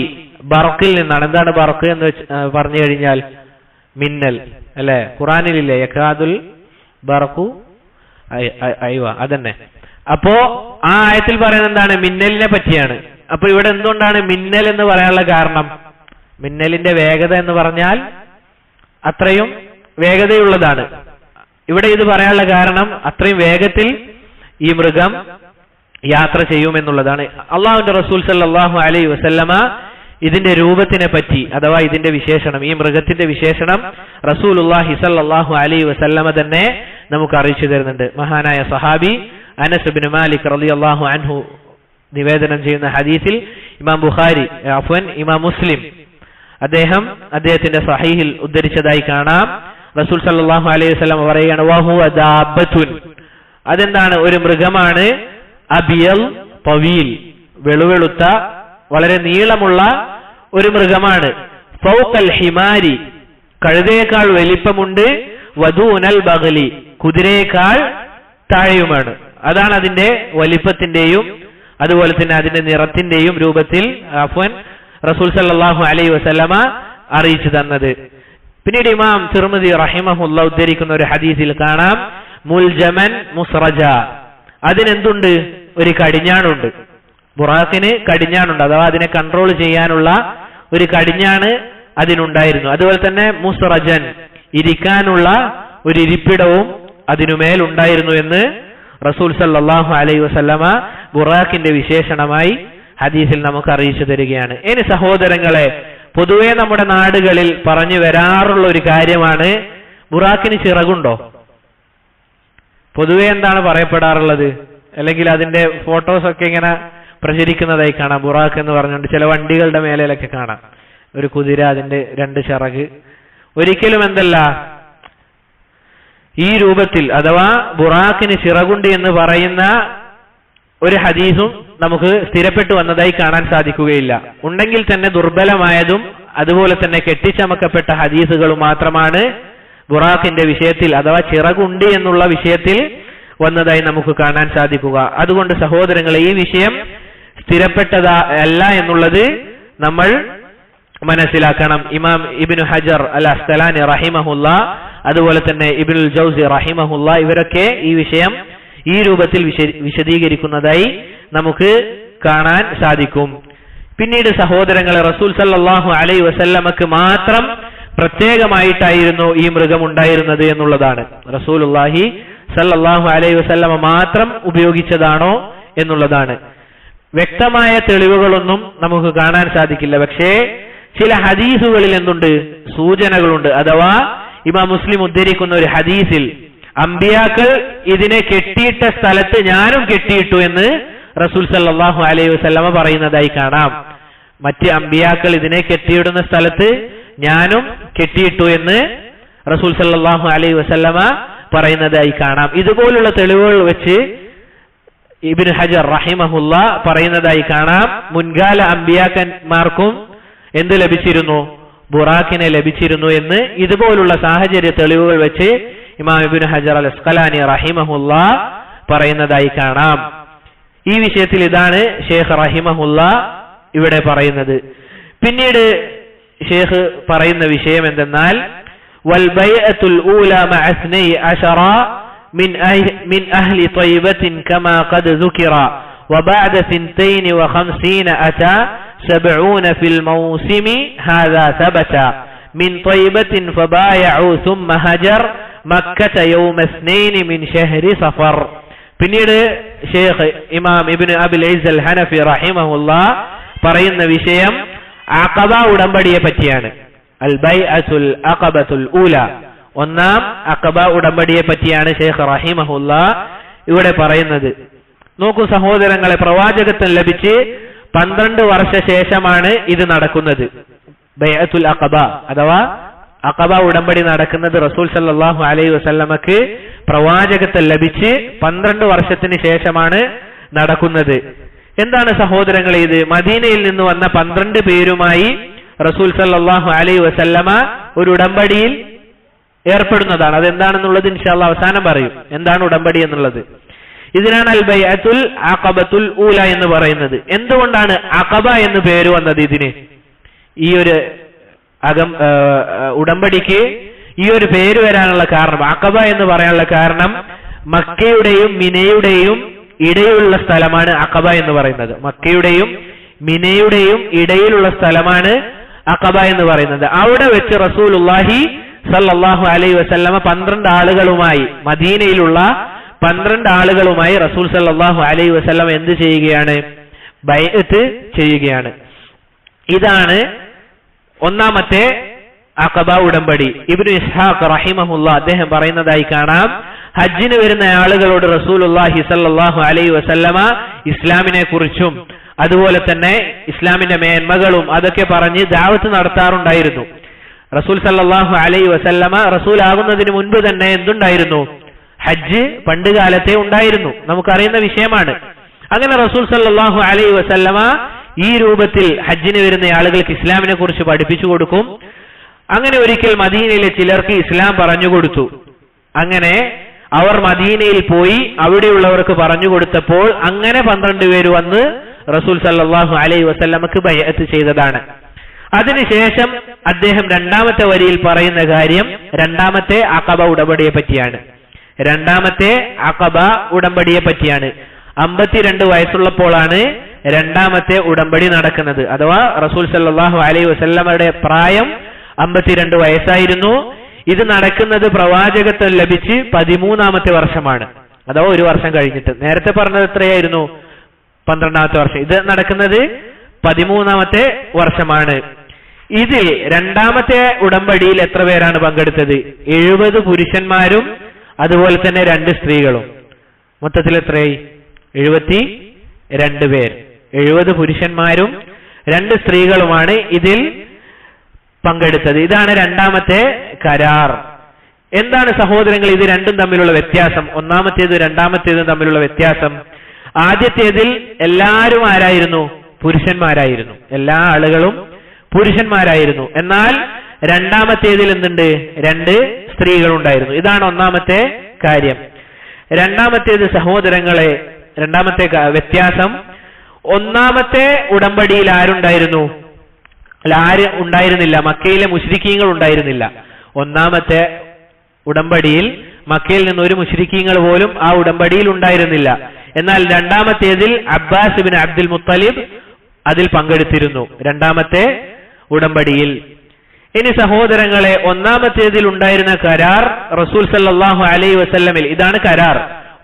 ബർഖിൽ നിന്നാണ്. എന്താണ് ബർഖ് എന്ന് പറഞ്ഞു കഴിഞ്ഞാൽ? മിന്നൽ, അല്ലെ? ഖുറാനിലില്ലേ യകാദുൽ ബർഖു, അയ്വ അതന്നെ. അപ്പോ ആ ആയത്തിൽ പറയുന്നത് എന്താണ്? മിന്നലിനെ പറ്റിയാണ്. അപ്പൊ ഇവിടെ എന്തുകൊണ്ടാണ് മിന്നൽ എന്ന് പറയാനുള്ള കാരണം? മിന്നലിന്റെ വേഗത എന്ന് പറഞ്ഞാൽ അത്രയും വേഗതയുള്ളതാണ്. ഇവിടെ ഇത് പറയാനുള്ള കാരണം അത്രയും വേഗത്തിൽ ഈ മൃഗം യാത്ര ചെയ്യുമെന്നുള്ളതാണ്. അള്ളാഹുവിന്റെ റസൂൽ സല്ലല്ലാഹു അലൈഹി വസല്ലമ ഇതിന്റെ രൂപത്തിനെ പറ്റി, അഥവാ ഇതിന്റെ വിശേഷണം, ഈ മൃഗത്തിന്റെ വിശേഷണം റസൂലുള്ളാഹി സല്ലല്ലാഹു അലൈഹി വസല്ലമ തന്നെ നമുക്ക് അറിയിച്ചു തരുന്നുണ്ട്. മഹാനായ സഹാബി അനസ് ഇബ്നു മാലിക് റളിയല്ലാഹു അൻഹു നിവേദനം ചെയ്യുന്ന ഹദീസിൽ ഇമാം ബുഖാരി ഇമാം മുസ്ലിം അദ്ദേഹം അദ്ദേഹത്തിന്റെ സഹീഹിൽ ഉദ്ധരിച്ചതായി കാണാം. റസൂൽ സല്ലല്ലാഹു അലൈഹി വസല്ലം പറയുകയാണ്, വഹുവ ദാബത്തുൻ, അതെന്താണ്? ഒരു മൃഗമാണ്. അബിയൽ തവീൽ, വെളുവെളുത്ത വളരെ നീളമുള്ള ഒരു മൃഗമാണ്. ഫൗഖൽ ഹിമാരി, കഴുതയേക്കാൾ വലിപ്പമുണ്ട്. വദൂനൽ ബഗ്ലി, കുതിരയേക്കാൾ താഴെയുമാണ്. അതാണ് അതിന്റെ വലിപ്പത്തിന്റെയും അതുപോലെ തന്നെ അതിന്റെ നിറത്തിന്റെയും രൂപത്തിൽ റസൂൽ സല്ലല്ലാഹു അലൈഹി വസല്ലമ അറിയിച്ചു തന്നത്. പിന്നീട് ഇമാം തിർമിദി റഹിമഹുല്ലാ ഉദ്ധരിക്കുന്ന ഒരു ഹദീസിൽ കാണാം, മുൽജമൻ മുസ്റജ, അതിനെന്തുണ്ട്? ഒരു കടിഞ്ഞാണുണ്ട്. ബുറാഖിന് കടിഞ്ഞാണുണ്ട്, അഥവാ അതിനെ കൺട്രോൾ ചെയ്യാനുള്ള ഒരു കടിഞ്ഞാണ് അതിനുണ്ടായിരുന്നു. അതുപോലെ തന്നെ മുസ്റജൻ, ഇരിക്കാനുള്ള ഒരു ഇരിപ്പിടവും അതിനുമേൽ ഉണ്ടായിരുന്നു എന്ന് റസൂൽ സല്ലല്ലാഹു അലൈഹി വസല്ലമ ബുറാഖിന്റെ വിശേഷണമായി ഹദീസിൽ നമുക്ക് അറിയിച്ചു തരികയാണ്. ഇനി സഹോദരങ്ങളെ, പൊതുവെ നമ്മുടെ നാടുകളിൽ പറഞ്ഞു വരാറുള്ള ഒരു കാര്യമാണ്, ബുറാഖിന് ചിറകുണ്ടോ? പൊതുവെ എന്താണ് പറയപ്പെടാറുള്ളത്? അല്ലെങ്കിൽ അതിന്റെ ഫോട്ടോസൊക്കെ ഇങ്ങനെ പ്രചരിക്കുന്നതായി കാണാം. ബുറാഖ് എന്ന് പറഞ്ഞുകൊണ്ട് ചില വണ്ടികളുടെ മേലയിലൊക്കെ കാണാം ഒരു കുതിര, അതിന്റെ 2 ചിറക്. ഒരിക്കലും എന്തല്ല ഈ രൂപത്തിൽ, അഥവാ ബുറാഖിന് ചിറകുണ്ട് എന്ന് പറയുന്ന ഒരു ഹദീസും നമുക്ക് സ്ഥിരപ്പെട്ടു വന്നതായി കാണാൻ സാധിക്കുകയില്ല. ഉണ്ടെങ്കിൽ തന്നെ ദുർബലമായതും അതുപോലെ തന്നെ കെട്ടിച്ചമക്കപ്പെട്ട ഹദീസുകളും മാത്രമാണ് ബുറാഖിന്റെ വിഷയത്തിൽ, അഥവാ ചിറകുണ്ട് എന്നുള്ള വിഷയത്തിൽ വന്നതായി നമുക്ക് കാണാൻ സാധിക്കുക. അതുകൊണ്ട് സഹോദരങ്ങളെ, ഈ വിഷയം സ്ഥിരപ്പെട്ടതല്ല എന്നുള്ളത് നമ്മൾ മനസ്സിലാക്കണം. ഇമാം ഇബ്നു ഹജർ അൽ അസ്ഖലാനി റഹിമഹുല്ലാ, അതുപോലെ തന്നെ ഇബ്നുൽ ജൗസി റഹിമഹുല്ലാ, ഇവരൊക്കെ ഈ വിഷയം ഈ രൂപത്തിൽ വിശദീകരിക്കുന്നതായി നമുക്ക് കാണാൻ സാധിക്കും. പിന്നീട് സഹോദരങ്ങളെ, റസൂൽ സല്ലല്ലാഹു അലൈഹി വസല്ലമക്ക് മാത്രം പ്രത്യേകമായിട്ടായിരുന്നു ഈ മൃഗം ഉണ്ടായിരുന്നത് എന്നുള്ളതാണ്. റസൂലുള്ളാഹി സല്ലല്ലാഹു അലൈഹി വസല്ലമ മാത്രം ഉപയോഗിച്ചതാണോ എന്നുള്ളതാണ്. വ്യക്തമായ തെളിവുകളൊന്നും നമുക്ക് കാണാൻ സാധിക്കില്ല. പക്ഷേ ചില ഹദീസുകളിൽ എന്തുണ്ട്? സൂചനകളുണ്ട്. അഥവാ ഇമാം മുസ്ലിം ഉദ്ധരിക്കുന്ന ഒരു ഹദീസിൽ, അമ്പിയാക്കൾ ഇതിനെ കെട്ടിയിട്ട സ്ഥലത്ത് ഞാനും കെട്ടിയിട്ടു എന്ന് റസൂൽ സല്ലല്ലാഹു അലൈഹി വസല്ലമ പറയുന്നതായി കാണാം. മറ്റ് അമ്പിയാക്കൾ ഇതിനെ കെട്ടിയിടുന്ന സ്ഥലത്ത് ഞാനും കെട്ടിയിട്ടു എന്ന് റസൂൽ സല്ലല്ലാഹു അലൈഹി വസല്ലമ പറയുന്നതായി കാണാം. ഇതുപോലുള്ള തെളിവുകൾ വെച്ച് ഇബ്നു ഹജർ റഹിമഹുല്ല പറയുന്നതായി കാണാം, മുൻകാല അമ്പിയാക്കന്മാർക്കും എന്ത് ലഭിച്ചിരുന്നു? ബുറാഖിനെ ലഭിച്ചിരുന്നു എന്ന് ഇതുപോലുള്ള സാഹചര്യ തെളിവുകൾ വെച്ച് ഇമാം ഇബ്നു ഹജർ അൽ അസ്ഖലാനി റഹിമഹുല്ല പറയുന്നതായി കാണാം. ഈ വിഷയത്തിൽ ഇതാണ് ഷേഖ് റഹിമഹുല്ല ഇവിടെ പറയുന്നത്. പിന്നീട് ഷേഖ് പറയുന്ന വിഷയം എന്തെന്നാൽ, والبيعة الأولى مع 12 من أهل طيبة كما قد ذكر وبعد 52 أتى 70 في الموسم هذا ثبت من طيبة فبايعوا ثم هجر مكة يوم 2 من شهر صفر. പിന്നീട് ഷേഖ് ഇമാം ഇബ്നു അബിൽ ഇസ് അൽ ഹനഫി റഹിമഹുല്ലാ പറയുന്ന വിഷയം അഖബ ഉടമ്പടിയെ പറ്റിയാണ്. അൽ ബൈഅത്തുൽ അഖബത്തുൽ ഊല, ഒന്നാം അഖബ ഉടമ്പടിയെ പറ്റിയാണ് ഷേഖ് റഹിമഹുല്ലാ ഇവിടെ പറയുന്നത്. നോക്കൂ സഹോദരങ്ങളെ, പ്രവാചകത്വം ലഭിച്ച് 12 വർഷ ശേഷമാണ് ഇത് നടക്കുന്നത്. ബൈഅത്തുൽ അഖബ അഥവാ അഖബ ഉടമ്പടി നടക്കുന്നത് റസൂൽ സല്ലല്ലാഹു അലൈഹി വസല്ലമക്ക് പ്രവാചകത്വം ലഭിച്ച് 12 വർഷത്തിന് ശേഷമാണ് നടക്കുന്നത്. എന്താണ് സഹോദരങ്ങളെ ഇത്? മദീനയിൽ നിന്ന് വന്ന 12 പേരുമായി റസൂൽ സല്ലല്ലാഹു അലൈഹി വസല്ലമ ഒരു ഉടമ്പടിയിൽ ഏർപ്പെടുന്നതാണ്. അതെന്താണെന്നുള്ളത് ഇൻഷാ അല്ലാഹ് അവസാനം പറയും, എന്താണ് ഉടമ്പടി എന്നുള്ളത്. ഇതിനാണ് അൽ ബൈഅത്തുൽ അഖബത്തുൽ ഊല എന്ന് പറയുന്നത്. എന്തുകൊണ്ടാണ് അഖബ എന്ന് പേര് വന്നത് ഇതിന്? ഈ ഒരു ഉടമ്പടിക്ക് ഈ ഒരു പേര് വരാനുള്ള കാരണം, അഖബ എന്ന് പറയാനുള്ള കാരണം, മക്കയുടെയും മിനയുടെയും ഇടയിലുള്ള സ്ഥലമാണ് അഖബ എന്ന് പറയുന്നത്. മക്കയുടെയും മിനയുടെയും ഇടയിലുള്ള സ്ഥലമാണ് അഖബ എന്ന് പറയുന്നത്. അവിടെ വെച്ച് റസൂലുള്ളാഹി സല്ലല്ലാഹു അലൈഹി വസല്ലമ 12 ആളുകളുമായി, മദീനയിലുള്ള 12 ആളുകളുമായി റസൂൽ സല്ലല്ലാഹു അലൈഹി വസല്ലമ എന്ത് ചെയ്യുകയാണ്? ബൈഅത്ത് ചെയ്യുകയാണ്. ഇതാണ് ഒന്നാമത്തെ അഖബ ഉടമ്പടി. ഇബ്നു ഇസ്ഹാഖ് റഹിമഹുല്ലാ അദ്ദേഹം പറയുന്നതായി കാണാം, ഹജ്ജിന് വരുന്ന ആളുകളോട് റസൂലുള്ളാഹി സല്ലല്ലാഹു അലൈഹി വസല്ലമ ഇസ്ലാമിനെ കുറിച്ചും അതുപോലെ തന്നെ ഇസ്ലാമിന്റെ മേന്മകളും അതൊക്കെ പറഞ്ഞ് ദഅവത്ത് നടത്താറുണ്ടായിരുന്നു. റസൂൽ സല്ലല്ലാഹു അലൈഹി വസല്ലമ റസൂൽ ആകുന്നതിന് മുൻപ് തന്നെ എന്തുണ്ടായിരുന്നു? ഹജ്ജ് പണ്ട് കാലത്തെ ഉണ്ടായിരുന്നു, നമുക്കറിയുന്ന വിഷയമാണ്. അങ്ങനെ റസൂൽ സല്ലല്ലാഹു അലൈഹി വസല്ലമ ഈ രൂപത്തിൽ ഹജ്ജിന് വരുന്ന ആളുകൾക്ക് ഇസ്ലാമിനെ കുറിച്ച് പഠിപ്പിച്ചു കൊടുക്കും. അങ്ങനെ ഒരിക്കൽ മദീനയിലെ ചിലർക്ക് ഇസ്ലാം പറഞ്ഞു കൊടുത്തു. അങ്ങനെ അവർ മദീനയിൽ പോയി അവിടെയുള്ളവർക്ക് പറഞ്ഞു കൊടുത്തപ്പോൾ അങ്ങനെ 12 പേര് വന്ന് റസൂൽ സല്ലല്ലാഹു അലൈഹി വസല്ലമക്ക് ബൈഅത്ത് ചെയ്തതാണ്. അതിനുശേഷം അദ്ദേഹം രണ്ടാമത്തെ വരിയിൽ പറയുന്ന കാര്യം രണ്ടാമത്തെ അഖബ ഉടമ്പടിയെ പറ്റിയാണ്. രണ്ടാമത്തെ അഖബ ഉടമ്പടിയെ പറ്റിയാണ്. 52 വയസ്സുള്ളപ്പോഴാണ് രണ്ടാമത്തെ ഉടമ്പടി നടക്കുന്നത്. അഥവാ റസൂൽ സല്ലല്ലാഹു അലൈഹി വസല്ലമയുടെ പ്രായം 52 വയസ്സായിരുന്നു. ഇത് നടക്കുന്നത് പ്രവാചകത്വം ലഭിച്ച് 13ാമത്തെ വർഷമാണ്, അഥവാ ഒരു വർഷം കഴിഞ്ഞിട്ട്. നേരത്തെ പറഞ്ഞത് എത്രയായിരുന്നു? 12ാമത്തെ വർഷം. ഇത് നടക്കുന്നത് 13ാമത്തെ വർഷമാണ്. ഇതിൽ രണ്ടാമത്തെ ഉടമ്പടിയിൽ എത്ര പേരാണ് പങ്കെടുത്തത്? 70 പുരുഷന്മാരും അതുപോലെ തന്നെ 2 സ്ത്രീകളും. മൊത്തത്തിൽ എത്രയായി? 72 പേർ. 70 പുരുഷന്മാരും 2 സ്ത്രീകളുമാണ് ഇതിൽ പങ്കെടുത്തത്. ഇതാണ് രണ്ടാമത്തെ കരാർ. എന്താണ് സഹോദരങ്ങൾ ഇത് രണ്ടും തമ്മിലുള്ള വ്യത്യാസം? ഒന്നാമത്തേത് രണ്ടാമത്തേതും തമ്മിലുള്ള വ്യത്യാസം, ആദ്യത്തേതിൽ എല്ലാവരും ആരായിരുന്നു? പുരുഷന്മാരായിരുന്നു. എല്ലാ ആളുകളും പുരുഷന്മാരായിരുന്നു. എന്നാൽ രണ്ടാമത്തേതിൽ എന്തുണ്ട്? 2 സ്ത്രീകളുണ്ടായിരുന്നു. ഇതാണ് ഒന്നാമത്തെ കാര്യം. രണ്ടാമത്തേത് സഹോദരങ്ങളെ, രണ്ടാമത്തെ വ്യത്യാസം, ഒന്നാമത്തെ ഉടമ്പടിയിൽ ആരുണ്ടായിരുന്നു? ആരും ഉണ്ടായിരുന്നില്ല. മക്കയിലെ മുശ്രിക്കീങ്ങൾ ഉണ്ടായിരുന്നില്ല. ഒന്നാമത്തെ ഉടമ്പടിയിൽ മക്കയിൽ നിന്ന് ഒരു മുശ്രിക്കീങ്ങൾ പോലും ആ ഉടമ്പടിയിൽ ഉണ്ടായിരുന്നില്ല. എന്നാൽ രണ്ടാമത്തേതിൽ അബ്ബാസ് ബിൻ അബ്ദുൽ മുത്തലിബ് അതിൽ പങ്കെടുത്തിരുന്നു, രണ്ടാമത്തെ ഉടമ്പടിയിൽ. ഇനി സഹോദരങ്ങളെ, ഒന്നാമത്തേതിൽ ഉണ്ടായിരുന്ന കരാർ റസൂൽ സല്ലല്ലാഹു അലൈഹി വസല്ലമയിൽ, ഇതാണ് കരാർ.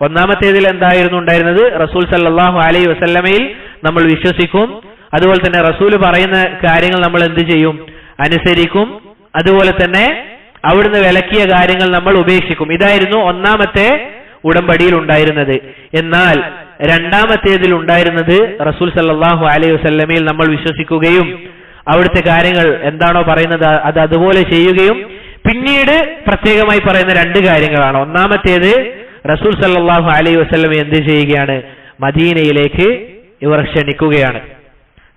ഒന്നാമത്തേതിൽ എന്തായിരുന്നു ഉണ്ടായിരുന്നത്? റസൂൽ സല്ലല്ലാഹു അലൈഹി വസല്ലമയിൽ നമ്മൾ വിശ്വസിക്കും, അതുപോലെ തന്നെ റസൂല് പറയുന്ന കാര്യങ്ങൾ നമ്മൾ എന്ത് ചെയ്യും? അനുസരിക്കും. അതുപോലെ തന്നെ അവിടുന്ന് വിലക്കിയ കാര്യങ്ങൾ നമ്മൾ ഉപേക്ഷിക്കും. ഇതായിരുന്നു ഒന്നാമത്തെ ഉടമ്പടിയിൽ ഉണ്ടായിരുന്നത്. എന്നാൽ രണ്ടാമത്തേതിൽ ഉണ്ടായിരുന്നത് റസൂൽ സല്ലല്ലാഹു അലൈഹി വസല്ലമയിൽ നമ്മൾ വിശ്വസിക്കുകയും അവിടുത്തെ കാര്യങ്ങൾ എന്താണോ പറയുന്നത് അത് അതുപോലെ ചെയ്യുകയും പിന്നീട് പ്രത്യേകമായി പറയുന്ന 2 കാര്യങ്ങളാണ്. ഒന്നാമത്തേത് റസൂൽ സല്ലല്ലാഹു അലൈഹി വസല്ലം എന്ത് ചെയ്യുകയാണ്? മദീനയിലേക്ക് ഇവർ ക്ഷണിക്കുകയാണ്.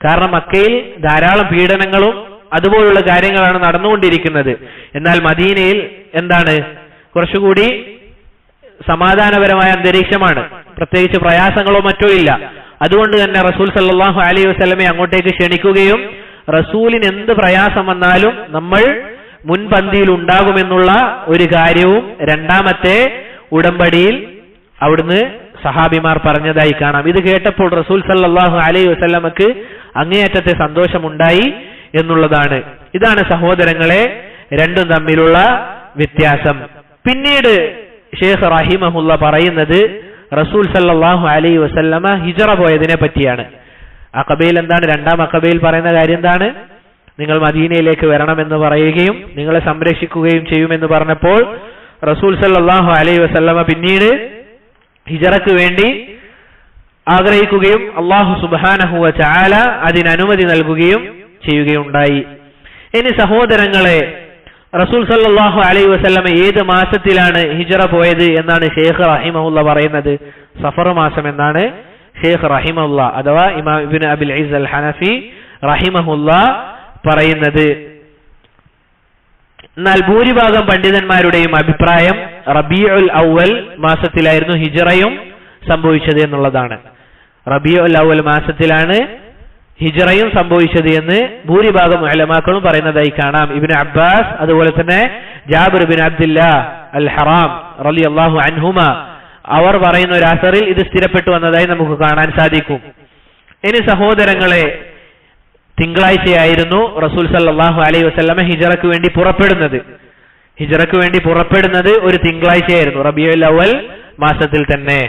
കാരണം മക്കയിൽ ധാരാളം പീഡനങ്ങളും അതുപോലുള്ള കാര്യങ്ങളാണ് നടന്നുകൊണ്ടിരിക്കുന്നത്. എന്നാൽ മദീനയിൽ എന്താണ്? കുറച്ചുകൂടി സമാധാനപരമായ അന്തരീക്ഷമാണ്, പ്രത്യേകിച്ച് പ്രയാസങ്ങളോ മറ്റോ ഇല്ല. അതുകൊണ്ട് തന്നെ റസൂൽ സല്ലല്ലാഹു അലൈഹി വസല്ലമയെ അങ്ങോട്ടേക്ക് ക്ഷണിക്കുകയും റസൂലിന് എന്ത് പ്രയാസം വന്നാലും നമ്മൾ മുൻപന്തിയിൽ ഉണ്ടാകുമെന്നുള്ള ഒരു കാര്യവും രണ്ടാമത്തെ ഉടമ്പടിയിൽ അവിടുന്ന് സഹാബിമാർ പറഞ്ഞതായി കാണാം. ഇത് കേട്ടപ്പോൾ റസൂൽ സല്ലല്ലാഹു അലൈഹി വസല്ലമക്ക് അങ്ങേയറ്റത്തെ സന്തോഷമുണ്ടായി എന്നുള്ളതാണ്. ഇതാണ് സഹോദരങ്ങളെ രണ്ടും തമ്മിലുള്ള വ്യത്യാസം. പിന്നീട് ഷേഖ് റഹിമഹുല്ല പറയുന്നത് റസൂൽ സല്ലല്ലാഹു അലൈഹി വസല്ലമ ഹിജറ പോയതിനെ പറ്റിയാണ്. അഖബയിൽ എന്താണ്? രണ്ടാം അഖബയിൽ പറയുന്ന കാര്യം എന്താണ്? നിങ്ങൾ മദീനയിലേക്ക് വരണമെന്ന് പറയുകയും നിങ്ങളെ സംരക്ഷിക്കുകയും ചെയ്യുമെന്ന് പറഞ്ഞപ്പോൾ റസൂൽ സല്ലല്ലാഹു അലൈഹി വസല്ലമ പിന്നീട് ഹിജറക്ക് വേണ്ടി ആഗ്രഹിക്കുകയും അല്ലാഹു സുബ്ഹാനഹു വ തആല അതിന് അനുമതി നൽകുകയും ചെയ്യുകയുണ്ടായി. ഇനി സഹോദരങ്ങളെ, റസൂൽ സല്ലല്ലാഹു അലൈഹി വസല്ലമ ഏത് മാസത്തിലാണ് ഹിജറ പോയത് എന്നാണ് ഷെയ്ഖ് റഹിമഹുല്ല പറയുന്നത്? സഫർ മാസം എന്നാണ് ഷെയ്ഖ് റഹിമഹുല്ല അഥവാ ഇമാം ഇബ്നു അബിൽ ഇസ് അൽ ഹനഫി റഹിമഹുല്ല പറയുന്നത്. എന്നാൽ ഭൂരിഭാഗം പണ്ഡിതന്മാരുടെയും അഭിപ്രായം റബീഉൽ അവ്വൽ മാസത്തിലായിരുന്നു ഹിജറയും സംഭവിച്ചത് എന്നുള്ളതാണ്. റബീഉൽ അവ്വൽ മാസത്തിലാണ് ഹിജറയും സംഭവിച്ചത് എന്ന് ഭൂരിഭാഗം ഉലമാക്കളും പറയുന്നതായി കാണാം. ഇബ്നു അബ്ബാസ് അതുപോലെ തന്നെ ജാബിർ ബിൻ അബ്ദുല്ലാഹ് അൽ ഹറാം റളിയല്ലാഹു അൻഹുമ അവർ പറയുന്ന ഒരു അസറിൽ ഇത് സ്ഥിരപ്പെട്ടു വന്നതായി നമുക്ക് കാണാൻ സാധിക്കും. ഇനി സഹോദരങ്ങളെ, തിങ്കളാഴ്ചയായിരുന്നു റസൂൽ സല്ലല്ലാഹു അലൈഹി വസല്ലമ ഹിജറക്ക് വേണ്ടി പുറപ്പെടുന്നത്. ഹിജറക്ക് വേണ്ടി പുറപ്പെടുന്നത് ഒരു തിങ്കളാഴ്ചയായിരുന്നു, റബീഉൽ അവ്വൽ മാസത്തിൽ തന്നെ.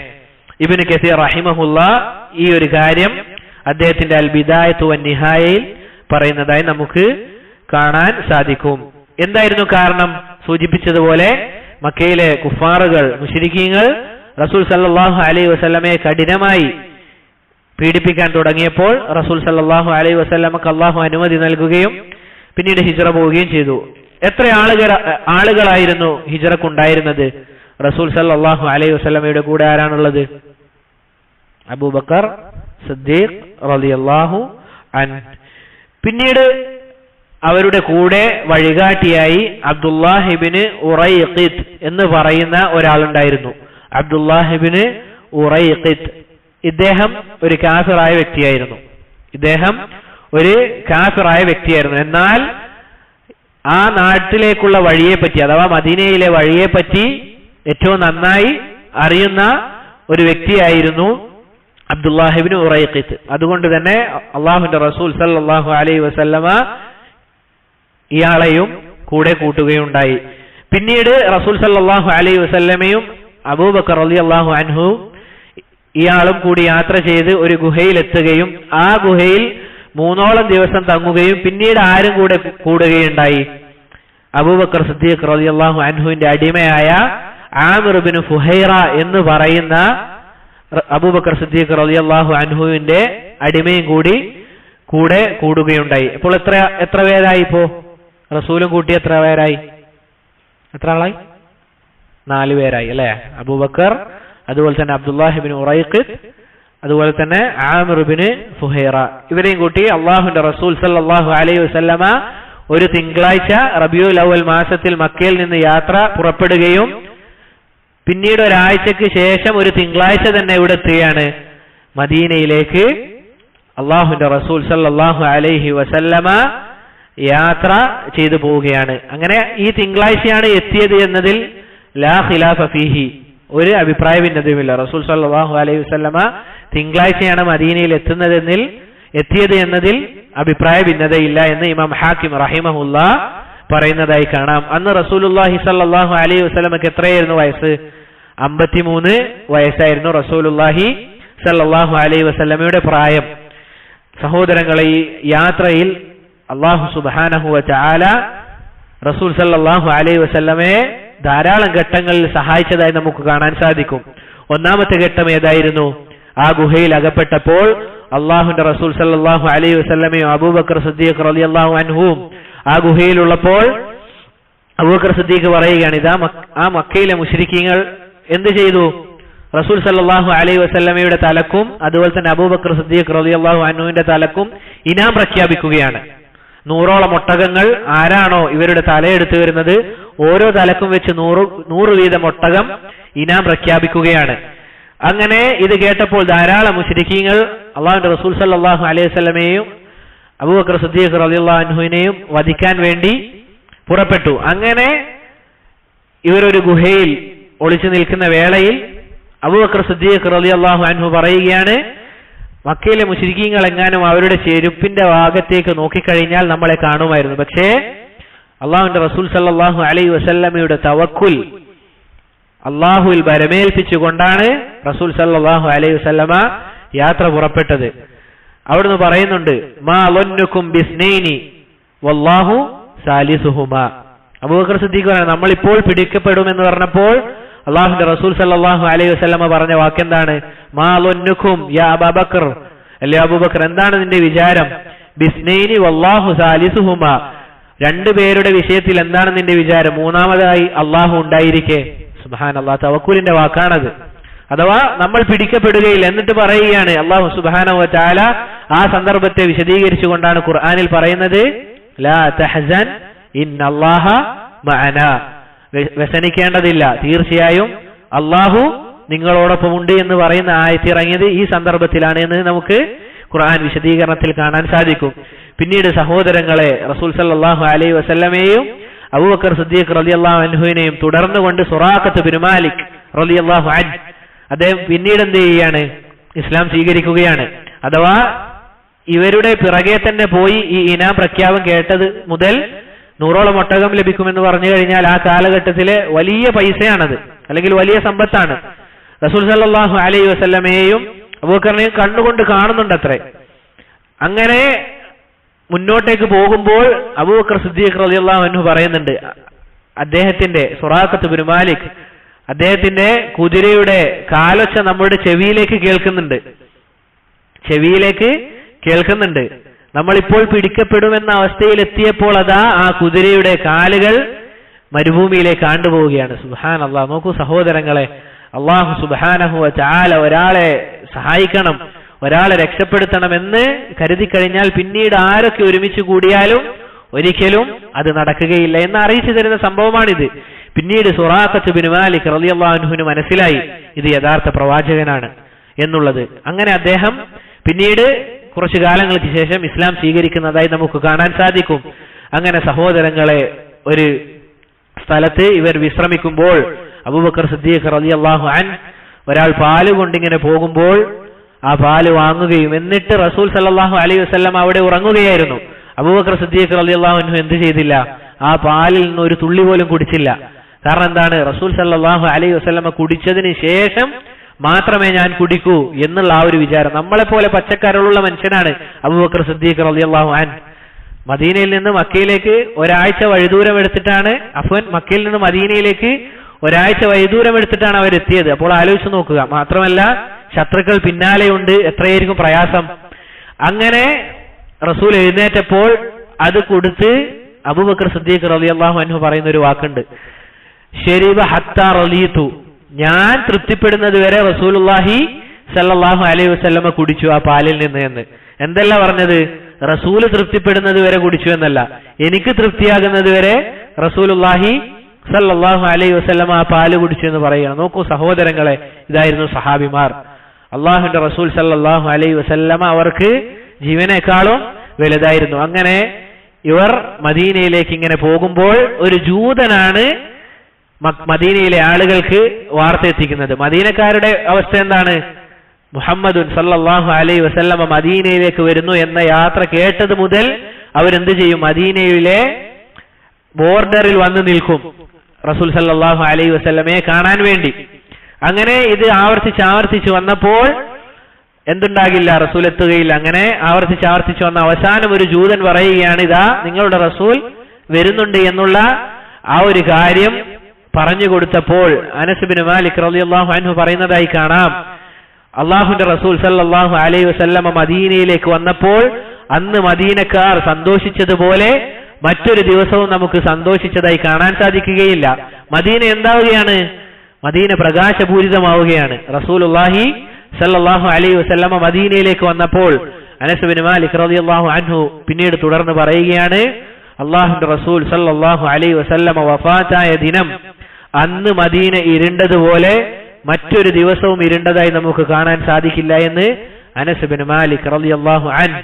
ഇബ്നു കസീർ റഹിമഹുല്ല ഈ ഒരു കാര്യം അദ്ദേഹത്തിന്റെ അൽ ബിദായത്തു വൻ നിഹായയിൽ പറയുന്നതായി നമുക്ക് കാണാൻ സാധിക്കും. എന്തായിരുന്നു കാരണം? സൂചിപ്പിച്ചതുപോലെ മക്കയിലെ കുഫാറുകൾ മുശ്രിക്കീങ്ങൾ റസൂൽ സല്ലല്ലാഹു അലൈഹി വസല്ലമയെ കഠിനമായി പീഡിപ്പിക്കാൻ തുടങ്ങിയപ്പോൾ റസൂൽ സല്ലല്ലാഹു അലൈഹി വസല്ലമക്ക് അള്ളാഹു അനുമതി നൽകുകയും പിന്നീട് ഹിജ്റ പോവുകയും ചെയ്തു. എത്ര ആളുകളായിരുന്നു ഹിജ്റക്കുണ്ടായിരുന്നത്? റസൂൽ സല്ലല്ലാഹു അലൈഹി വസല്ലമയുടെ കൂടെ ആരാണുള്ളത്? അബൂബക്കർ സിദ്ദീഖ് റളിയല്ലാഹു അൻഹു. പിന്നീട് അവരുടെ കൂടെ വഴികാട്ടിയായി അബ്ദുല്ലാഹിബ്നു ഉറൈഖിത്ത് എന്ന് പറയുന്ന ഒരാളുണ്ടായിരുന്നു. അബ്ദുല്ലാഹിബ്നു ഉറൈഖിത്ത് ഇദ്ദേഹം ഒരു കാഫിറായ വ്യക്തിയായിരുന്നു. എന്നാൽ ആ നാട്ടിലേക്കുള്ള വഴിയെപ്പറ്റി അഥവാ മദീനയിലെ വഴിയെപ്പറ്റി ഏറ്റവും നന്നായി അറിയുന്ന ഒരു വ്യക്തിയായിരുന്നു അബ്ദുല്ലാഹിബ്നു ഉറൈഖിത്ത്. അതുകൊണ്ട് തന്നെ അള്ളാഹുവിന്റെ റസൂൽ സല്ലല്ലാഹു അലൈഹി വസല്ലമ ഇയാളെയും കൂടെ കൂട്ടുകയുണ്ടായി. പിന്നീട് റസൂൽ സല്ലല്ലാഹു അലൈഹി വസല്ലമയും അബൂബക്കർ റളിയല്ലാഹു അൻഹു ഇയാളും കൂടി യാത്ര ചെയ്ത് ഒരു ഗുഹയിലെത്തുകയും ആ ഗുഹയിൽ 3 ദിവസം തങ്ങുകയും പിന്നീട് ആരും കൂടെ കൂടുകയുണ്ടായി? അബൂബക്കർ സിദ്ദീഖ് റളിയല്ലാഹു അൻഹുവിന്റെ അടിമയായ ആമിർ ഇബ്നു ഫുഹൈറ എന്ന് പറയുന്ന അബൂബക്കർ സിദ്ദീഖ് റളിയല്ലാഹു അൻഹുവിന്റെ അടിമയും കൂടെ കൂടുകയുണ്ടായി. അപ്പോൾ എത്ര പേരായി? ഇപ്പോ റസൂലും കൂട്ടി എത്ര പേരായി? എത്ര ആളായി? 4 പേരായി അല്ലെ? അബൂബക്കർ, അതുപോലെ തന്നെ അബ്ദുല്ലാഹിബ്നു ഉറൈഖിത്ത്, അതുപോലെ തന്നെ ആമിർ ഇബ്നു ഫുഹൈറ, ഇവരെയും കൂട്ടി അള്ളാഹുവിന്റെ റസൂൽ സല്ലല്ലാഹു അലൈഹി വസല്ലമ ഒരു തിങ്കളാഴ്ച റബീഉൽ അവ്വൽ മാസത്തിൽ മക്കയിൽ നിന്ന് യാത്ര പുറപ്പെടുകയും പിന്നീട് ഒരാഴ്ചക്ക് ശേഷം ഒരു തിങ്കളാഴ്ച തന്നെ ഇവിടെ എത്തുകയാണ് മദീനയിലേക്ക് അള്ളാഹുവിന്റെ റസൂൽ സല്ലല്ലാഹു അലൈഹി വസല്ലമ യാത്ര ചെയ്തു പോവുകയാണ്. അങ്ങനെ ഈ തിങ്കളാഴ്ചയാണ് എത്തിയത് എന്നതിൽ ലാ ഖിലാഫ ഫീഹി, ഒരു അഭിപ്രായ ഭിന്നതയുമില്ല. റസൂൽ സല്ലല്ലാഹു അലൈഹി വസല്ലമ തിങ്കളാഴ്ചയാണ് മദീനയിൽ എത്തിയത് എന്നതിൽ അഭിപ്രായ ഭിന്നതയില്ല എന്ന് ഇമാം ഹാക്കിം റഹിമഹുല്ലാ പറയുന്നതായി കാണാം. അന്ന് റസൂലുള്ളാഹി സല്ലല്ലാഹു അലൈഹി വസല്ലമക്ക് എത്രയായിരുന്നു വയസ്സ്? 53 വയസ്സായിരുന്നു റസൂലുള്ളാഹി സല്ലല്ലാഹു അലൈഹി വസല്ലമയുടെ പ്രായം. സഹോദരങ്ങളെ, ഈ യാത്രയിൽ അല്ലാഹു സുബ്ഹാനഹു വ തആല റസൂൽ സല്ലല്ലാഹു അലൈഹി വസല്ലമയെ ധാരാളം ഘട്ടങ്ങളിൽ സഹായിച്ചതായി നമുക്ക് കാണാൻ സാധിക്കും. ഒന്നാമത്തെ ഘട്ടം ഏതായിരുന്നു? ആ ഗുഹയിൽ അകപ്പെട്ടപ്പോൾ അള്ളാഹുവിന്റെ റസൂൽ സല്ലല്ലാഹു അലൈഹി വസല്ലമയും അബൂബക്കർ സിദ്ദീഖ് റളിയല്ലാഹു അൻഹുവും ആ ഗുഹയിലുള്ളപ്പോൾ അബൂബക്കർ സിദ്ദീഖ് പറയുകയാണ്, ഇതാ ആ മക്കയിലെ മുശ്രിക്കീങ്ങൾ എന്ത് ചെയ്തു? റസൂൽ സല്ലല്ലാഹു അലൈഹി വസല്ലമയുടെ തലക്കും അതുപോലെ തന്നെ അബൂബക്കർ സിദ്ദീഖ് റളിയല്ലാഹു അൻഹുവിന്റെ തലക്കും ഇനാം പ്രഖ്യാപിക്കുകയാണ്. 100ഓളം ഒട്ടകങ്ങൾ ആരാണോ ഇവരുടെ തലയെടുത്തു വരുന്നത് ഓരോ തലക്കും വെച്ച് 100 വീതം ഒട്ടകം ഇനാം പ്രഖ്യാപിക്കുകയാണ്. അങ്ങനെ ഇത് കേട്ടപ്പോൾ ധാരാളം മുശ്രിക്കീങ്ങൾ അള്ളാഹുവിന്റെ റസൂൽ സല്ലല്ലാഹു അലൈഹി വസല്ലമയെയും അബൂബക്കർ സിദ്ദീഖ് റളിയല്ലാഹു അൻഹുവിനെയും വധിക്കാൻ വേണ്ടി പുറപ്പെട്ടു. അങ്ങനെ ഇവരൊരു ഗുഹയിൽ ഒളിച്ചു നിൽക്കുന്ന വേളയിൽ അബൂബക്കർ സിദ്ദീഖ് റളിയല്ലാഹു അൻഹു പറയുകയാണ്, മക്കയിലെ മുശ്രിക്കീങ്ങൾ എങ്ങാനും അവരുടെ ചെരുപ്പിന്റെ ഭാഗത്തേക്ക് നോക്കിക്കഴിഞ്ഞാൽ നമ്മളെ കാണുമായിരുന്നു. പക്ഷേ അള്ളാഹുവിന്റെ റസൂൽ സല്ലല്ലാഹു അലൈഹി വസല്ലമയുടെ തവക്കുൽ അള്ളാഹുവിൽ ബരമേൽപ്പിച്ചുകൊണ്ടാണ് റസൂൽ സല്ലല്ലാഹു അലൈഹി വസല്ലമ യാത്ര പുറപ്പെട്ടത്. അവിടുന്ന് പറയുന്നുണ്ട്, മാ ലന്നുക്കും ബിസ്നൈനി വല്ലാഹു സാലിസുഹുമാ. അബൂബക്കർ സിദ്ദീഖ് പറയുന്നത്, നമ്മളിപ്പോൾ പിടിക്കപ്പെടുമെന്ന് പറഞ്ഞപ്പോൾ അള്ളാഹുവിന്റെ റസൂൽ സല്ലല്ലാഹു അലൈഹി വസല്ലമ പറഞ്ഞ വാക്കെന്താണ്? മാ ലന്നുക്കും യാ അബൂബക്കർ, അല്ലേ അബൂബക്കർ, എന്താണ് നിന്റെ വിചാരം? ബിസ്നൈനി വല്ലാഹു സാലിസുഹുമാ, 2 പേരുടെ വിഷയത്തിൽ എന്താണ് നിന്റെ വിചാരം? മൂന്നാമതായി അള്ളാഹു ഉണ്ടായിരിക്കെ. സുബ്ഹാനല്ലാഹ്, തവക്കുലിന്റെ വാക്കാണത്. അഥവാ നമ്മൾ പിടിക്കപ്പെടുകയില്ല. എന്നിട്ട് പറയുകയാണ് അള്ളാഹു സുബ്ഹാനഹു വ തആല ആ സന്ദർഭത്തെ വിശദീകരിച്ചുകൊണ്ടാണ് ഖുർആനിൽ പറയുന്നത്, ലാ തഹ്സൻ ഇന്നല്ലാഹ മഅനാ, വ്യസനിക്കേണ്ടതില്ല, തീർച്ചയായും അള്ളാഹു നിങ്ങളോടൊപ്പമുണ്ട് എന്ന് പറയുന്ന ആയത്ത് ഇറങ്ങിയത് ഈ സന്ദർഭത്തിലാണ് എന്ന് നമുക്ക് ഖുർആൻ വിശദീകരണത്തിൽ കാണാൻ സാധിക്കും. പിന്നീട് സഹോദരങ്ങളെ, റസൂൽ സല്ലല്ലാഹു അലൈഹി വസല്ലമയെയും അബൂബക്കർ സിദ്ദീഖ് റളിയല്ലാഹു അൻഹുവിനെയും തുടർന്നുകൊണ്ട് സുറാഖത്ത് ബിൻ മാലിക് റളിയല്ലാഹു അൻഹു അദ്ദേഹം പിന്നീട് എന്ത് ചെയ്യുകയാണ്? ഇസ്ലാം സ്വീകരിക്കുകയാണ്. അഥവാ ഇവരുടെ പിറകെ തന്നെ പോയി ഈ ഇനാം പ്രഖ്യാപനം കേട്ടത് മുതൽ 100ഓളം ഒട്ടകം ലഭിക്കുമെന്ന് പറഞ്ഞു കഴിഞ്ഞാൽ ആ കാലഘട്ടത്തിലെ വലിയ പൈസയാണത്, അല്ലെങ്കിൽ വലിയ സമ്പത്താണ്. റസൂൽ സല്ലല്ലാഹു അലൈഹി വസല്ലമയെയും അബൂബക്കറിനെയും കണ്ണുകൊണ്ട് കാണുന്നുണ്ടത്രേ. അങ്ങനെ മുന്നോട്ടേക്ക് പോകുമ്പോൾ അബൂബക്കർ സിദ്ദീഖ് റളിയല്ലാഹു അൻഹു പറയുന്നുണ്ട്, അദ്ദേഹത്തിന്റെ സുറാഖത്ത് ബിൻ മാലിക് അദ്ദേഹത്തിന്റെ കുതിരയുടെ കാലൊച്ച നമ്മുടെ ചെവിയിലേക്ക് കേൾക്കുന്നുണ്ട്. ചെവിയിലേക്ക് കേൾക്കുന്നുണ്ട്. നമ്മളിപ്പോൾ പിടിക്കപ്പെടുമെന്ന അവസ്ഥയിൽ എത്തിയപ്പോൾ അതാ ആ കുതിരയുടെ കാലുകൾ മരുഭൂമിയിലേക്ക് ആണ്ടുപോവുകയാണ്. സുബ്ഹാനല്ലാഹ്. നോക്കൂ സഹോദരങ്ങളെ, അല്ലാഹു സുബ്ഹാനഹു വ തആല ഒരാളെ സഹായിക്കണം, ഒരാളെ രക്ഷപ്പെടുത്തണം എന്ന് കരുതി കഴിഞ്ഞാൽ പിന്നീട് ആരൊക്കെ ഒരുമിച്ച് കൂടിയാലും ഒരിക്കലും അത് നടക്കുകയില്ല എന്ന് അറിയിച്ചു തരുന്ന സംഭവമാണിത്. പിന്നീട് സുറാഖത്ത് ബിൻ മാലിക് റളിയല്ലാഹു അൻഹുവിന് മനസ്സിലായി ഇത് യഥാർത്ഥ പ്രവാചകനാണ് എന്നുള്ളത്. അങ്ങനെ അദ്ദേഹം പിന്നീട് കുറച്ചു കാലങ്ങൾക്ക് ശേഷം ഇസ്ലാം സ്വീകരിക്കുന്നതായി നമുക്ക് കാണാൻ സാധിക്കും. അങ്ങനെ സഹോദരങ്ങളെ, ഒരു സ്ഥലത്ത് ഇവർ വിശ്രമിക്കുമ്പോൾ അബൂബക്കർ സിദ്ദീഖ് റളിയല്ലാഹു അൻഹു ഒരാൾ പാല് കൊണ്ടിങ്ങനെ പോകുമ്പോൾ ആ പാല് വാങ്ങുകയും എന്നിട്ട് റസൂൽ സല്ലല്ലാഹു അലൈഹി വസല്ലം അവിടെ ഉറങ്ങുകയായിരുന്നു. അബൂബക്കർ സിദ്ദീഖ് റളിയല്ലാഹു അൻഹു എന്ത് ചെയ്തില്ല? ആ പാലിൽ നിന്ന് ഒരു തുള്ളി പോലും കുടിച്ചില്ല. കാരണം എന്താണ്? റസൂൽ സല്ലല്ലാഹു അലൈഹി വസല്ലം കുടിച്ചതിന് ശേഷം മാത്രമേ ഞാൻ കുടിക്കൂ എന്നുള്ള ആ ഒരു വിചാരം. നമ്മളെപ്പോലെ പച്ചക്കരളുള്ള മനുഷ്യനാണ് അബൂബക്കർ സിദ്ദീഖ് റളിയല്ലാഹു അൻഹു. മദീനയിൽ നിന്ന് മക്കയിലേക്ക് ഒരാഴ്ച വഴിദൂരം എടുത്തിട്ടാണ് മക്കയിൽ നിന്ന് മദീനയിലേക്ക് ഒരാഴ്ച വഴിദൂരം എടുത്തിട്ടാണ് അവരെത്തിയത്. അപ്പോൾ ആലോചിച്ച് നോക്കുക. മാത്രമല്ല ശത്രുക്കൾ പിന്നാലെയുണ്ട്, എത്രയായിരിക്കും പ്രയാസം. അങ്ങനെ റസൂൽ എഴുന്നേറ്റപ്പോൾ അത് കൊടുത്ത് അബൂബക്കർ സിദ്ദീഖ് റളിയല്ലാഹു അൻഹു പറയുന്ന ഒരു വാക്കുണ്ട്, ശരിബ ഹത്താ റളീതു, ഞാൻ തൃപ്തിപ്പെടുന്നത് വരെ റസൂലുള്ളാഹി സല്ലല്ലാഹു അലൈഹി വസല്ലമ കുടിച്ചു ആ പാലിൽ നിന്ന് എന്ന്. എന്തല്ല പറഞ്ഞത്? റസൂല് തൃപ്തിപ്പെടുന്നത് വരെ കുടിച്ചു എന്നല്ല, എനിക്ക് തൃപ്തിയാകുന്നത് വരെ റസൂലുള്ളാഹി സല്ലല്ലാഹു അലൈഹി വസല്ലമ ആ പാല് കുടിച്ചു എന്ന് പറയുകയാണ്. നോക്കൂ സഹോദരങ്ങളെ, ഇതായിരുന്നു സഹാബിമാർ. അള്ളാഹുവിന്റെ റസൂൽ സല്ലല്ലാഹു അലൈഹി വസല്ലമ അവർക്ക് ജീവനേക്കാളും വലുതായിരുന്നു. അങ്ങനെ ഇവർ മദീനയിലേക്ക് ഇങ്ങനെ പോകുമ്പോൾ ഒരു ജൂതനാണ് മദീനയിലെ ആളുകൾക്ക് വാർത്ത എത്തിക്കുന്നത്. മദീനക്കാരുടെ അവസ്ഥ എന്താണ്? മുഹമ്മദുൻ സല്ലല്ലാഹു അലൈഹി വസല്ലമ മദീനയിലേക്ക് വരുന്നു എന്ന യാത്ര കേട്ടത് മുതൽ അവരെന്ത് ചെയ്യും? മദീനയിലെ ബോർഡറിൽ വന്ന് നിൽക്കും റസൂൽ സല്ലല്ലാഹു അലൈഹി വസല്ലമയെ കാണാൻ വേണ്ടി. അങ്ങനെ ഇത് ആവർത്തിച്ച് വന്നപ്പോൾ എന്തുണ്ടാകില്ല? റസൂൽ എത്തുകയില്ല. അങ്ങനെ ആവർത്തിച്ച് വന്ന അവസാനം ഒരു ജൂതൻ പറയുകയാണ്, ഇതാ നിങ്ങളുടെ റസൂൽ വരുന്നുണ്ട് എന്നുള്ള ആ ഒരു കാര്യം പറഞ്ഞു കൊടുത്തപ്പോൾ അനസ് ബിൻ മാലിക് റളിയല്ലാഹു അൻഹു പറയുന്നതായി കാണാം, അള്ളാഹുവിന്റെ റസൂൽ സല്ലല്ലാഹു അലൈഹി വസല്ലമ മദീനയിലേക്ക് വന്നപ്പോൾ അന്ന് മദീനക്കാർ സന്തോഷിച്ചതുപോലെ മറ്റൊരു ദിവസവും നമുക്ക് സന്തോഷിച്ചതായി കാണാൻ സാധിക്കുകയില്ല. മദീന എന്താവുകയാണ്? മദീന പ്രകാശപൂരിതമാവുകയാണ്. റസൂലുള്ളാഹി സല്ലല്ലാഹു അലൈഹി വസല്ലമ മദീനയിലേക്ക് വന്നപ്പോൾ അനസ് ബിൻ മാലിക് റളിയല്ലാഹു അൻഹു പിന്നീട് തുടർന്ന് പറയുകയാണ്, അള്ളാഹുവിന്റെ റസൂൽ സല്ലല്ലാഹു അലൈഹി വസല്ലമ വഫാത്തായ ദിനം അന്ന് മദീന ഇരുണ്ടതുപോലെ മറ്റൊരു ദിവസവും ഇരുണ്ടതായി നമുക്ക് കാണാൻ സാധിക്കില്ല എന്ന് അനസ് ബിൻ മാലിക് റളിയല്ലാഹു അൻഹു,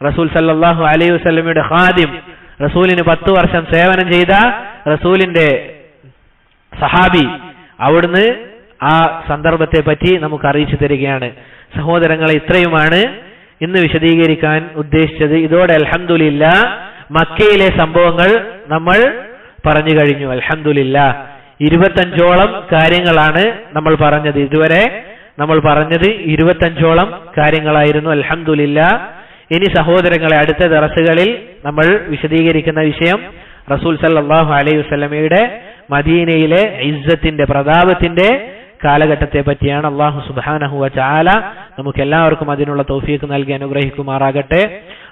റസൂൽ സല്ലല്ലാഹു അലൈഹി വസല്ലമയുടെ ഖാദിം, റസൂലിന് 10 വർഷം സേവനം ചെയ്ത റസൂലിന്റെ സഹാബി, അവിടുന്ന് ആ സന്ദർഭത്തെ പറ്റി നമുക്ക് അറിയിച്ചു തരികയാണ്. സഹോദരങ്ങളെ, ഇത്രയുമാണ് ഇന്ന് വിശദീകരിക്കാൻ ഉദ്ദേശിച്ചത്. ഇതോടെ അൽഹംദുലില്ലാഹ് മക്കയിലെ സംഭവങ്ങൾ നമ്മൾ പറഞ്ഞു കഴിഞ്ഞു. അൽഹംദുലില്ലാഹ് 25ഓളം കാര്യങ്ങളാണ് നമ്മൾ പറഞ്ഞത്. ഇതുവരെ നമ്മൾ പറഞ്ഞത് 25ഓളം കാര്യങ്ങളായിരുന്നു. അൽഹംദുലില്ലാഹ്. ഇനി സഹോദരങ്ങളെ, അടുത്ത ദർസുകളിൽ നമ്മൾ വിശദീകരിക്കുന്ന വിഷയം റസൂൽ സല്ലല്ലാഹു അലൈഹി വസല്ലമയുടെ മദീനയിലെ ഇസ്സത്തിന്റെ പ്രതാപത്തിന്റെ കാലഘട്ടത്തെ പറ്റിയാണ്. അല്ലാഹു സുബ്ഹാനഹു വ തആല നമുക്ക് എല്ലാവർക്കും അതിനുള്ള തൗഫീഖ് നൽകി അനുഗ്രഹിക്കുമാറാകട്ടെ.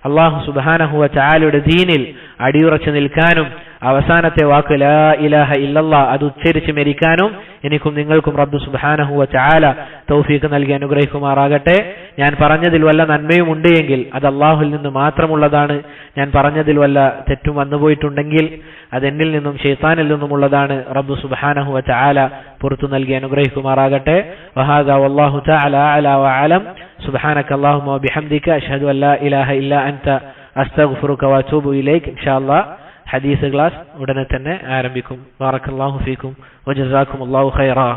അല്ലാഹു സുബ്ഹാനഹു വ തആലയുടെ ദീനിൽ അടിയുറച്ചു നിൽക്കാനും അവസാനത്തെ വാക്ക് ലാ ഇലാഹ ഇല്ലല്ലാഹ് അത് ഉച്ചരിച്ച് മരിക്കാനും എനിക്കും നിങ്ങൾക്കും റബ്ബ് സുബ്ഹാനഹു വ തആല തൗഫീഖ് നൽകി അനുഗ്രഹിക്കുമാറാകട്ടെ. ഞാൻ പറഞ്ഞതിൽ വല്ല നന്മയും ഉണ്ട് എങ്കിൽ അത് അല്ലാഹുവിൽ നിന്ന് മാത്രമുള്ളതാണ്. ഞാൻ പറഞ്ഞതിൽ വല്ല തെറ്റും വന്നുപോയിട്ടുണ്ടെങ്കിൽ അത് എന്നിൽ നിന്നും ശൈത്താനിൽ നിന്നുമുള്ളതാണ്. റബ്ബ് സുബ്ഹാനഹു വ തആല പുറത്തു നൽകി അനുഗ്രഹിക്കുമാറാകട്ടെ. വഹാദാ വല്ലാഹു തആല അഅല വ അലം. സുബ്ഹാനക അല്ലാഹുമ്മ വബിഹംദിക അഷ്ഹദു അൻ ലാ ഇലാഹ ഇല്ലാ അൻത അസ്തഗ്ഫിറുക വഅതൂബു ഇലൈക്. ഇൻഷാഅല്ലാഹ് ഹദീസ് ക്ലാസ് ഉടനെ തന്നെ ആരംഭിക്കും. ബാറക്കല്ലാഹു ഫീക്കും വജസാക്കുമുല്ലാഹു ഖൈറാ.